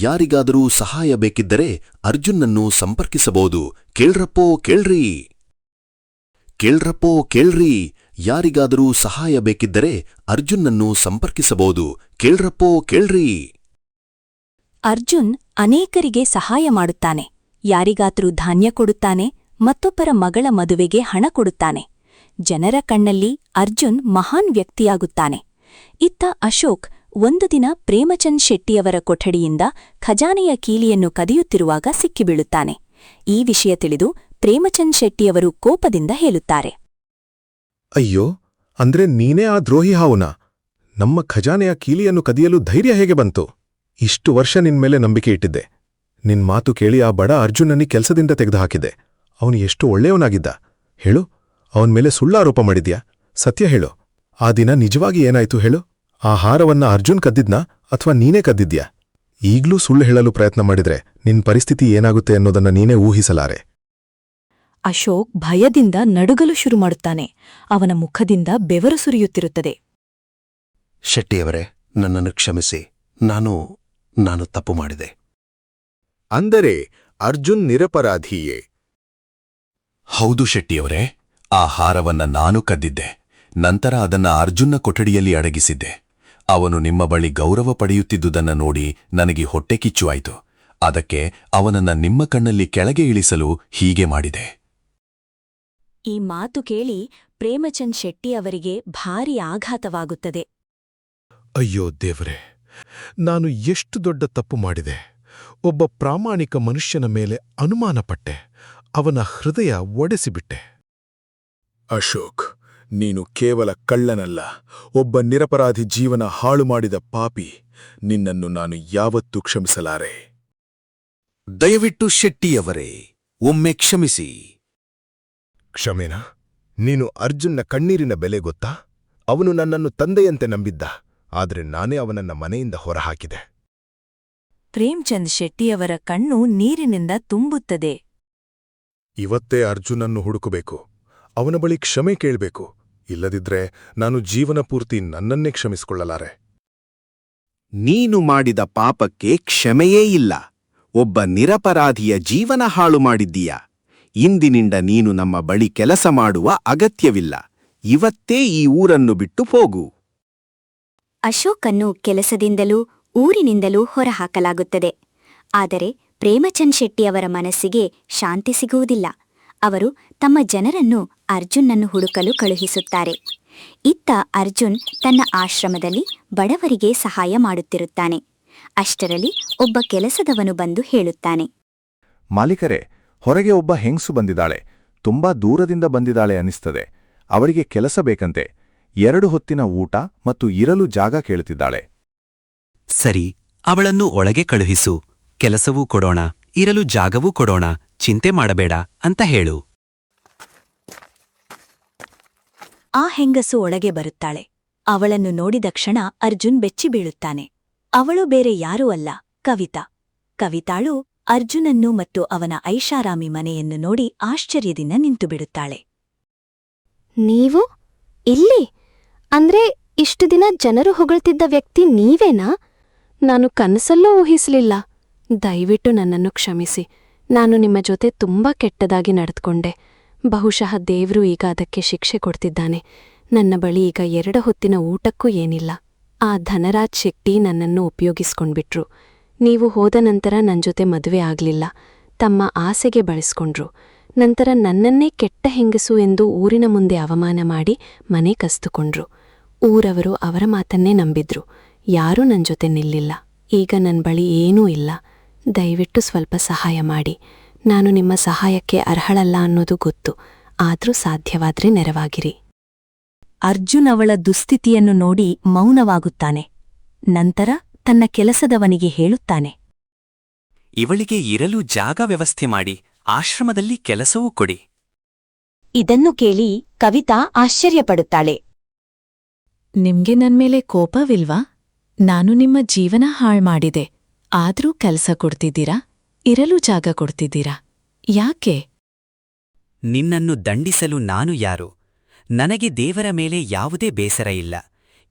ಯಾರಿಗಾದರೂ ಸಹಾಯ ಬೇಕಿದ್ದರೆ ಅರ್ಜುನ್ನನ್ನು ಸಂಪರ್ಕಿಸಬಹುದು. ಕೇಳ್ರಪ್ಪೋ ಕೇಳ್ರಿ. ಕೇಳ್ರಪ್ಪೋ ಕೇಳ್ರಿ, ಯಾರಿಗಾದರೂ ಸಹಾಯ ಬೇಕಿದ್ದರೆ ಅರ್ಜುನ್ನನ್ನು ಸಂಪರ್ಕಿಸಬಹುದು. ಕೇಳ್ರಪ್ಪೋ ಕೇಳ್ರಿ. ಅರ್ಜುನ್ ಅನೇಕರಿಗೆ ಸಹಾಯ ಮಾಡುತ್ತಾನೆ. ಯಾರಿಗಾದರೂ ಧಾನ್ಯ ಕೊಡುತ್ತಾನೆ, ಮತ್ತೊಬ್ಬರ ಮಗಳ ಮದುವೆಗೆ ಹಣ ಕೊಡುತ್ತಾನೆ. ಜನರ ಕಣ್ಣಲ್ಲಿ ಅರ್ಜುನ್ ಮಹಾನ್ ವ್ಯಕ್ತಿಯಾಗುತ್ತಾನೆ. ಇತ್ತ ಅಶೋಕ್ ಒಂದು ದಿನ ಪ್ರೇಮಚಂದ್ ಶೆಟ್ಟಿಯವರ ಕೊಠಡಿಯಿಂದ ಖಜಾನೆಯ ಕೀಲಿಯನ್ನು ಕದಿಯುತ್ತಿರುವಾಗ ಸಿಕ್ಕಿಬೀಳುತ್ತಾನೆ. ಈ ವಿಷಯ ತಿಳಿದು ಪ್ರೇಮಚಂದ್ ಶೆಟ್ಟಿಯವರು ಕೋಪದಿಂದ ಹೇಳುತ್ತಾರೆ: ಅಯ್ಯೋ, ಅಂದ್ರೆ ನೀನೇ ಆ ದ್ರೋಹಿ ಹಾವುನ? ನಮ್ಮ ಖಜಾನೆಯ ಕೀಲಿಯನ್ನು ಕದಿಯಲು ಧೈರ್ಯ ಹೇಗೆ ಬಂತು? ಇಷ್ಟು ವರ್ಷ ನಿನ್ಮೇಲೆ ನಂಬಿಕೆ ಇಟ್ಟಿದ್ದೆ. ನಿನ್ ಮಾತು ಕೇಳಿ ಆ ಬಡ ಅರ್ಜುನನಿ ಕೆಲಸದಿಂದ ತೆಗೆದುಹಾಕಿದೆ. ಅವನು ಎಷ್ಟು ಒಳ್ಳೆಯವನಾಗಿದ್ದ ಹೇಳು. ಅವನ ಮೇಲೆ ಸುಳ್ಳಾರೋಪ ಮಾಡಿದ್ಯಾ? ಸತ್ಯ ಹೇಳು. ಆ ದಿನ ನಿಜವಾಗಿ ಏನಾಯ್ತು ಹೇಳು? ಆ ಹಾರವನ್ನ ಅರ್ಜುನ್ ಕದ್ದಿದ್ನಾ ಅಥವಾ ನೀನೇ ಕದ್ದಿದ್ಯಾ? ಈಗ್ಲೂ ಸುಳ್ಳು ಹೇಳಲು ಪ್ರಯತ್ನ ಮಾಡಿದ್ರೆ ನಿನ್ ಪರಿಸ್ಥಿತಿ ಏನಾಗುತ್ತೆ ಅನ್ನೋದನ್ನ ನೀನೇ ಊಹಿಸಲಾರೆ. ಅಶೋಕ್ ಭಯದಿಂದ ನಡುಗಲು ಶುರು ಮಾಡುತ್ತಾನೆ. ಅವನ ಮುಖದಿಂದ ಬೆವರು ಸುರಿಯುತ್ತಿರುತ್ತದೆ. ಶೆಟ್ಟಿಯವರೇ, ನನ್ನನ್ನು ಕ್ಷಮಿಸಿ. ನಾನು ತಪ್ಪು ಮಾಡಿದೆ. ಅಂದರೆ ಅರ್ಜುನ್ ನಿರಪರಾಧಿಯೇ? ಹೌದು ಶೆಟ್ಟಿಯವರೇ, ಆ ಹಾರವನ್ನ ನಾನು ಕದ್ದಿದ್ದೆ. ನಂತರ ಅದನ್ನ ಅರ್ಜುನ್ನ ಕೊಠಡಿಯಲ್ಲಿ ಅಡಗಿಸಿದ್ದೆ. ಅವನು ನಿಮ್ಮ ಬಳಿ ಗೌರವ ಪಡೆಯುತ್ತಿದ್ದುದನ್ನ ನೋಡಿ ನನಗೆ ಹೊಟ್ಟೆ ಕಿಚ್ಚು ಆಯಿತು. ಅದಕ್ಕೆ ಅವನನ್ನ ನಿಮ್ಮ ಕಣ್ಣಲ್ಲಿ ಕೆಳಗೆ ಇಳಿಸಲು ಹೀಗೆ ಮಾಡಿದೆ. ಈ ಮಾತು ಕೇಳಿ ಪ್ರೇಮಚಂದ್ ಶೆಟ್ಟಿ ಅವರಿಗೆ ಭಾರಿ ಆಘಾತವಾಗುತ್ತದೆ. ಅಯ್ಯೋ ದೇವರೇ, ನಾನು ಎಷ್ಟು ದೊಡ್ಡ ತಪ್ಪು ಮಾಡಿದೆ. ಒಬ್ಬ ಪ್ರಾಮಾಣಿಕ ಮನುಷ್ಯನ ಮೇಲೆ ಅನುಮಾನಪಟ್ಟೆ. ಅವನ ಹೃದಯ ಒಡೆಸಿಬಿಟ್ಟೆ. ಅಶೋಕ್, ನೀನು ಕೇವಲ ಕಳ್ಳನಲ್ಲ, ಒಬ್ಬ ನಿರಪರಾಧಿ ಜೀವನ ಹಾಳು ಮಾಡಿದ ಪಾಪಿ. ನಿನ್ನನ್ನು ನಾನು ಯಾವತ್ತೂ ಕ್ಷಮಿಸಲಾರೆ. ದಯವಿಟ್ಟು ಶೆಟ್ಟಿಯವರೇ, ಒಮ್ಮೆ ಕ್ಷಮಿಸಿ. ಕ್ಷಮೆನಾ? ನೀನು ಅರ್ಜುನ್ನ ಕಣ್ಣೀರಿನ ಬೆಲೆ ಗೊತ್ತಾ? ಅವನು ನನ್ನನ್ನು ತಂದೆಯಂತೆ ನಂಬಿದ್ದ, ಆದರೆ ನಾನೇ ಅವನನ್ನ ಮನೆಯಿಂದ ಹೊರಹಾಕಿದೆ. ಪ್ರೇಮಚಂದ್ ಶೆಟ್ಟಿಯವರ ಕಣ್ಣು ನೀರಿನಿಂದ ತುಂಬುತ್ತದೆ. ಇವತ್ತೇ ಅರ್ಜುನನ್ನು ಹುಡುಕಬೇಕು. ಅವನ ಬಳಿ ಕ್ಷಮೆ ಕೇಳಬೇಕು. ಇಲ್ಲದಿದ್ರೆ ನಾನು ಜೀವನ ಪೂರ್ತಿ ನನ್ನನ್ನೇ ಕ್ಷಮಿಸಿಕೊಳ್ಳಲಾರೆ. ನೀನು ಮಾಡಿದ ಪಾಪಕ್ಕೆ ಕ್ಷಮೆಯೇ ಇಲ್ಲ. ಒಬ್ಬ ನಿರಪರಾಧಿಯ ಜೀವನ ಹಾಳು ಮಾಡಿದ್ದೀಯ. ಇಂದಿನಿಂದ ನೀನು ನಮ್ಮ ಬಳಿ ಕೆಲಸ ಮಾಡುವ ಅಗತ್ಯವಿಲ್ಲ. ಇವತ್ತೇ ಈ ಊರನ್ನು ಬಿಟ್ಟು ಹೋಗು. ಅಶೋಕನ್ನು ಕೆಲಸದಿಂದಲೂ ಊರಿನಿಂದಲೂ ಹೊರಹಾಕಲಾಗುತ್ತದೆ. ಆದರೆ ಪ್ರೇಮಚಂದ್ ಶೆಟ್ಟಿಯವರ ಮನಸ್ಸಿಗೆ ಶಾಂತಿ ಸಿಗುವುದಿಲ್ಲ. ಅವರು ತಮ್ಮ ಜನರನ್ನು ಅರ್ಜುನ್ನನ್ನು ಹುಡುಕಲು ಕಳುಹಿಸುತ್ತಾರೆ. ಇತ್ತ ಅರ್ಜುನ್ ತನ್ನ ಆಶ್ರಮದಲ್ಲಿ ಬಡವರಿಗೆ ಸಹಾಯ ಮಾಡುತ್ತಿರುತ್ತಾನೆ. ಅಷ್ಟರಲ್ಲಿ ಒಬ್ಬ ಕೆಲಸದವನು ಬಂದು ಹೇಳುತ್ತಾನೆ, ಮಾಲೀಕರೇ, ಹೊರಗೆ ಒಬ್ಬ ಹೆಂಗಸು ಬಂದಿದ್ದಾಳೆ. ತುಂಬಾ ದೂರದಿಂದ ಬಂದಿದ್ದಾಳೆ ಅನಿಸ್ತದೆ. ಅವರಿಗೆ ಕೆಲಸ ಬೇಕಂತೆ. 2 ಹೊತ್ತಿನ ಊಟ ಮತ್ತು ಇರಲು ಜಾಗ ಕೇಳುತ್ತಿದ್ದಾಳೆ. ಸರಿ, ಅವಳನ್ನು ಒಳಗೆ ಕಳುಹಿಸು. ಕೆಲಸವೂ ಕೊಡೋಣ, ಇರಲು ಜಾಗವೂ ಕೊಡೋಣ, ಚಿಂತೆ ಮಾಡಬೇಡ ಅಂತ ಹೇಳು. ಆ ಹೆಂಗಸು ಒಳಗೆ ಬರುತ್ತಾಳೆ. ಅವಳನ್ನು ನೋಡಿದ ಕ್ಷಣ ಅರ್ಜುನ್ ಬೆಚ್ಚಿ ಬೀಳುತ್ತಾನೆ. ಅವಳು ಬೇರೆ ಯಾರೂ ಅಲ್ಲ, ಕವಿತಾ. ಕವಿತಾಳು ಅರ್ಜುನನ್ನು ಮತ್ತು ಅವನ ಐಷಾರಾಮಿ ಮನೆಯನ್ನು ನೋಡಿ ಆಶ್ಚರ್ಯದಿಂದ ನಿಂತುಬಿಡುತ್ತಾಳೆ. ನೀವು ಇಲ್ಲಿ? ಅಂದ್ರೆ ಇಷ್ಟು ದಿನ ಜನರು ಹೊಗಳ್ತಿದ್ದ ವ್ಯಕ್ತಿ ನೀವೇನಾ? ನಾನು ಕನಸಲ್ಲೂ ಊಹಿಸಲಿಲ್ಲ. ದಯವಿಟ್ಟು ನನ್ನನ್ನು ಕ್ಷಮಿಸಿ. ನಾನು ನಿಮ್ಮ ಜೊತೆ ತುಂಬಾ ಕೆಟ್ಟದಾಗಿ ನಡೆದುಕೊಂಡೆ. ಬಹುಶಃ ದೇವ್ರು ಈಗ ಅದಕ್ಕೆ ಶಿಕ್ಷೆ ಕೊಡ್ತಿದ್ದಾನೆ. ನನ್ನ ಬಳಿ ಈಗ 2 ಹೊತ್ತಿನ ಊಟಕ್ಕೂ ಏನಿಲ್ಲ. ಆ ಧನರಾಜ್ ಶೆಟ್ಟಿ ನನ್ನನ್ನು ಉಪಯೋಗಿಸ್ಕೊಂಡ್ಬಿಟ್ರು. ನೀವು ಹೋದ ನಂತರ ನನ್ನ ಜೊತೆ ಮದುವೆ ಆಗ್ಲಿಲ್ಲ. ತಮ್ಮ ಆಸೆಗೆ ಬಳಸ್ಕೊಂಡ್ರು. ನಂತರ ನನ್ನನ್ನೇ ಕೆಟ್ಟ ಹೆಂಗಸು ಎಂದು ಊರಿನ ಮುಂದೆ ಅವಮಾನ ಮಾಡಿ ಮನೆ ಕಸ್ತುಕೊಂಡ್ರು. ಊರವರು ಅವರ ಮಾತನ್ನೇ ನಂಬಿದ್ರು. ಯಾರೂ ನನ್ನ ಜೊತೆ ನಿಲ್ಲಿಲ್ಲ. ಈಗ ನನ್ನ ಬಳಿ ಏನೂ ಇಲ್ಲ. ದಯವಿಟ್ಟು ಸ್ವಲ್ಪ ಸಹಾಯ ಮಾಡಿ. ನಾನು ನಿಮ್ಮ ಸಹಾಯಕ್ಕೆ ಅರ್ಹಳಲ್ಲ ಅನ್ನೋದು ಗೊತ್ತು. ಆದ್ರೂ ಸಾಧ್ಯವಾದ್ರೆ ನೆರವಾಗಿರಿ. ಅರ್ಜುನ್ ಅವಳ ದುಸ್ಥಿತಿಯನ್ನು ನೋಡಿ ಮೌನವಾಗುತ್ತಾನೆ. ನಂತರ ತನ್ನ ಕೆಲಸದವನಿಗೆ ಹೇಳುತ್ತಾನೆ, ಇವಳಿಗೆ ಇರಲು ಜಾಗ ವ್ಯವಸ್ಥೆ ಮಾಡಿ, ಆಶ್ರಮದಲ್ಲಿ ಕೆಲಸವೂ ಕೊಡಿ. ಇದನ್ನು ಕೇಳಿ ಕವಿತಾ ಆಶ್ಚರ್ಯಪಡುತ್ತಾಳೆ. ನಿಮ್ಗೆ ನನ್ಮೇಲೆ ಕೋಪವಿಲ್ವಾ? ನಾನು ನಿಮ್ಮ ಜೀವನ ಹಾಳ್ಮಾಡಿದೆ. ಆದ್ರೂ ಕೆಲಸ ಕೊಡ್ತಿದ್ದೀರಾ, ಇರಲು ಜಾಗ ಕೊಡ್ತಿದ್ದೀರಾ. ಯಾಕೆ? ನಿನ್ನನ್ನು ದಂಡಿಸಲು ನಾನು ಯಾರು? ನನಗೆ ದೇವರ ಮೇಲೆ ಯಾವುದೇ ಬೇಸರ ಇಲ್ಲ.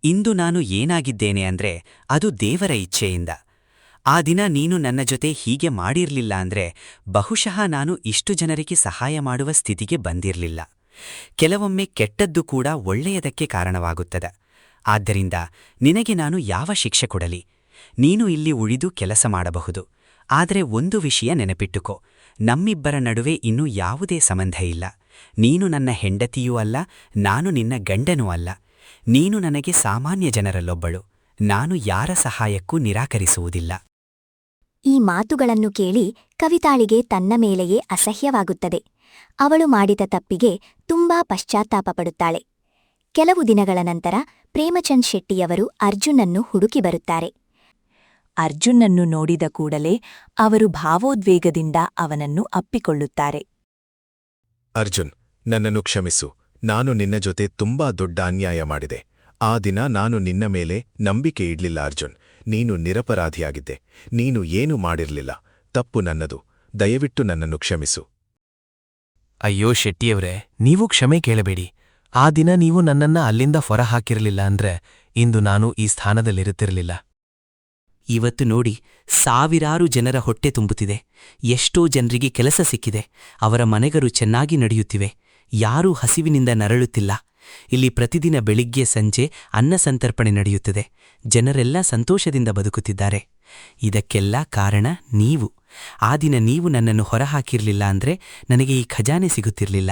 ಇಂದು ನಾನು ಏನಾಗಿದ್ದೇನೆ ಅಂದ್ರೆ ಅದು ದೇವರ ಇಚ್ಛೆಯಿಂದ. ಆ ದಿನ ನೀನು ನನ್ನ ಜೊತೆ ಹೀಗೆ ಮಾಡಿರ್ಲಿಲ್ಲ ಅಂದ್ರೆ ಬಹುಶಃ ನಾನು ಇಷ್ಟು ಜನರಿಗೆ ಸಹಾಯ ಮಾಡುವ ಸ್ಥಿತಿಗೆ ಬಂದಿರ್ಲಿಲ್ಲ. ಕೆಲವೊಮ್ಮೆ ಕೆಟ್ಟದ್ದು ಕೂಡ ಒಳ್ಳೆಯದಕ್ಕೆ ಕಾರಣವಾಗುತ್ತದೆ. ಆದ್ದರಿಂದ ನಿನಗೆ ನಾನು ಯಾವ ಶಿಕ್ಷೆ ಕೊಡಲಿ? ನೀನು ಇಲ್ಲಿ ಉಳಿದು ಕೆಲಸ ಮಾಡಬಹುದು. ಆದರೆ ಒಂದು ವಿಷಯ ನೆನಪಿಟ್ಟುಕೋ, ನಮ್ಮಿಬ್ಬರ ನಡುವೆ ಇನ್ನೂ ಯಾವುದೇ ಸಂಬಂಧ ಇಲ್ಲ. ನೀನು ನನ್ನ ಹೆಂಡತಿಯೂ ಅಲ್ಲ, ನಾನು ನಿನ್ನ ಗಂಡನೂ ಅಲ್ಲ. ನೀನು ನನಗೆ ಸಾಮಾನ್ಯ ಜನರಲ್ಲೊಬ್ಬಳು. ನಾನು ಯಾರ ಸಹಾಯಕ್ಕೂ ನಿರಾಕರಿಸುವುದಿಲ್ಲ. ಈ ಮಾತುಗಳನ್ನು ಕೇಳಿ ಕವಿತಾಳಿಗೆ ತನ್ನ ಮೇಲೆಯೇ ಅಸಹ್ಯವಾಗುತ್ತದೆ. ಅವಳು ಮಾಡಿದ ತಪ್ಪಿಗೆ ತುಂಬಾ ಪಶ್ಚಾತ್ತಾಪಪಡುತ್ತಾಳೆ. ಕೆಲವು ದಿನಗಳ ನಂತರ ಪ್ರೇಮಚಂದ್ ಶೆಟ್ಟಿಯವರು ಅರ್ಜುನನ್ನು ಹುಡುಕಿ ಬರುತ್ತಾರೆ. ಅರ್ಜುನನ್ನು ನೋಡಿದ ಕೂಡಲೇ ಅವರು ಭಾವೋದ್ವೇಗದಿಂದ ಅವನನ್ನು ಅಪ್ಪಿಕೊಳ್ಳುತ್ತಾರೆ. ಅರ್ಜುನ್, ನನ್ನನ್ನು ಕ್ಷಮಿಸು. ನಾನು ನಿನ್ನ ಜೊತೆ ತುಂಬಾ ದೊಡ್ಡ ಅನ್ಯಾಯ ಮಾಡಿದೆ. ಆ ದಿನ ನಾನು ನಿನ್ನ ಮೇಲೆ ನಂಬಿಕೆ ಇಡ್ಲಿಲ್ಲ ಅರ್ಜುನ್. ನೀನು ನಿರಪರಾಧಿಯಾಗಿದ್ದೆ. ನೀನು ಏನೂ ಮಾಡಿರ್ಲಿಲ್ಲ. ತಪ್ಪು ನನ್ನದು. ದಯವಿಟ್ಟು ನನ್ನನ್ನು ಕ್ಷಮಿಸು. ಅಯ್ಯೋ ಶೆಟ್ಟಿಯವ್ರೆ, ನೀವು ಕ್ಷಮೆ ಕೇಳಬೇಡಿ. ಆ ದಿನ ನೀವು ನನ್ನನ್ನ ಅಲ್ಲಿಂದ ಹೊರಹಾಕಿರಲಿಲ್ಲ ಅಂದ್ರೆ ಇಂದು ನಾನು ಈ ಸ್ಥಾನದಲ್ಲಿರುತ್ತಿರಲಿಲ್ಲ. ಇವತ್ತು ನೋಡಿ, ಸಾವಿರಾರು ಜನರ ಹೊಟ್ಟೆ ತುಂಬುತ್ತಿದೆ. ಎಷ್ಟೋ ಜನರಿಗೆ ಕೆಲಸ ಸಿಕ್ಕಿದೆ. ಅವರ ಮನೆಗರು ಚೆನ್ನಾಗಿ ನಡೆಯುತ್ತಿವೆ. ಯಾರೂ ಹಸಿವಿನಿಂದ ನರಳುತ್ತಿಲ್ಲ. ಇಲ್ಲಿ ಪ್ರತಿದಿನ ಬೆಳಿಗ್ಗೆ ಸಂಜೆ ಅನ್ನ ಸಂತರ್ಪಣೆ ನಡೆಯುತ್ತದೆ. ಜನರೆಲ್ಲ ಸಂತೋಷದಿಂದ ಬದುಕುತ್ತಿದ್ದಾರೆ. ಇದಕ್ಕೆಲ್ಲ ಕಾರಣ ನೀವು. ಆ ದಿನ ನೀವು ನನ್ನನ್ನು ಹೊರಹಾಕಿರ್ಲಿಲ್ಲ ಅಂದ್ರೆ ನನಗೆ ಈ ಖಜಾನೆ ಸಿಗುತ್ತಿರಲಿಲ್ಲ.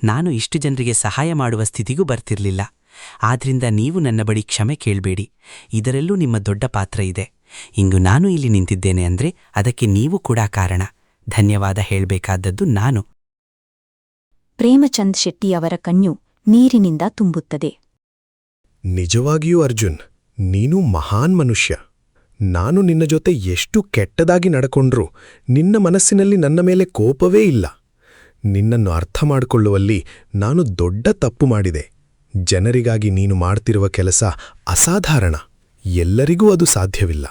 ನಾನು ಇಷ್ಟು ಜನರಿಗೆ ಸಹಾಯ ಮಾಡುವ ಸ್ಥಿತಿಗೂ ಬರ್ತಿರ್ಲಿಲ್ಲ. ಆದ್ರಿಂದ ನೀವು ನನ್ನ ಬಳಿ ಕ್ಷಮೆ ಕೇಳಬೇಡಿ. ಇದರಲ್ಲೂ ನಿಮ್ಮ ದೊಡ್ಡ ಪಾತ್ರ ಇದೆ. ಇಂದು ನಾನು ಇಲ್ಲಿ ನಿಂತಿದ್ದೇನೆ ಅಂದ್ರೆ ಅದಕ್ಕೆ ನೀವು ಕೂಡ ಕಾರಣ. ಧನ್ಯವಾದ ಹೇಳಬೇಕಾದದ್ದು ನಾನು. ಪ್ರೇಮಚಂದ್ ಶೆಟ್ಟಿಯವರ ಕಣ್ಣು ನೀರಿನಿಂದ ತುಂಬುತ್ತದೆ. ನಿಜವಾಗಿಯೂ ಅರ್ಜುನ್, ನೀನು ಮಹಾನ್ ಮನುಷ್ಯ. ನಾನು ನಿನ್ನ ಜೊತೆ ಎಷ್ಟು ಕೆಟ್ಟದಾಗಿ ನಡ್ಕೊಂಡ್ರೂ ನಿನ್ನ ಮನಸ್ಸಿನಲ್ಲಿ ನನ್ನ ಮೇಲೆ ಕೋಪವೇ ಇಲ್ಲ. ನಿನ್ನನ್ನು ಅರ್ಥ ಮಾಡಿಕೊಳ್ಳುವಲ್ಲಿ ನಾನು ದೊಡ್ಡ ತಪ್ಪು ಮಾಡಿದೆ. ಜನರಿಗಾಗಿ ನೀನು ಮಾಡ್ತಿರುವ ಕೆಲಸ ಅಸಾಧಾರಣ. ಎಲ್ಲರಿಗೂ ಅದು ಸಾಧ್ಯವಿಲ್ಲ.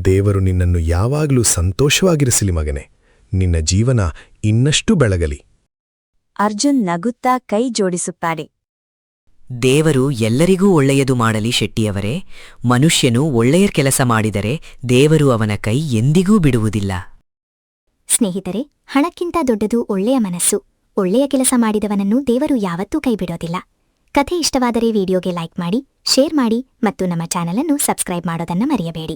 ದೇವರು ನಿನ್ನನ್ನು ಯಾವಾಗಲೂ ಸಂತೋಷವಾಗಿರಿಸಲಿ ಮಗನೇ. ನಿನ್ನ ಜೀವನ ಇನ್ನಷ್ಟು ಬೆಳಗಲಿ. ಅರ್ಜುನ್ ನಗುತ್ತಾ ಕೈ ಜೋಡಿಸುತ್ತಾರೆ. ದೇವರು ಎಲ್ಲರಿಗೂ ಒಳ್ಳೆಯದು ಮಾಡಲಿ ಶೆಟ್ಟಿಯವರೇ. ಮನುಷ್ಯನು ಒಳ್ಳೆಯ ಕೆಲಸ ಮಾಡಿದರೆ ದೇವರು ಅವನ ಕೈ ಎಂದಿಗೂ ಬಿಡುವುದಿಲ್ಲ. ಸ್ನೇಹಿತರೆ, ಹಣಕ್ಕಿಂತ ದೊಡ್ಡದು ಒಳ್ಳೆಯ ಮನಸ್ಸು. ಒಳ್ಳೆಯ ಕೆಲಸ ಮಾಡಿದವನನ್ನು ದೇವರು ಯಾವತ್ತೂ ಕೈಬಿಡೋದಿಲ್ಲ. ಕಥೆ ಇಷ್ಟವಾದರೆ ವಿಡಿಯೋಗೆ ಲೈಕ್ ಮಾಡಿ, ಶೇರ್ ಮಾಡಿ ಮತ್ತು ನಮ್ಮ ಚಾನಲ್ ಅನ್ನು ಸಬ್ಸ್ಕ್ರೈಬ್ ಮಾಡೋದನ್ನ ಮರೆಯಬೇಡಿ.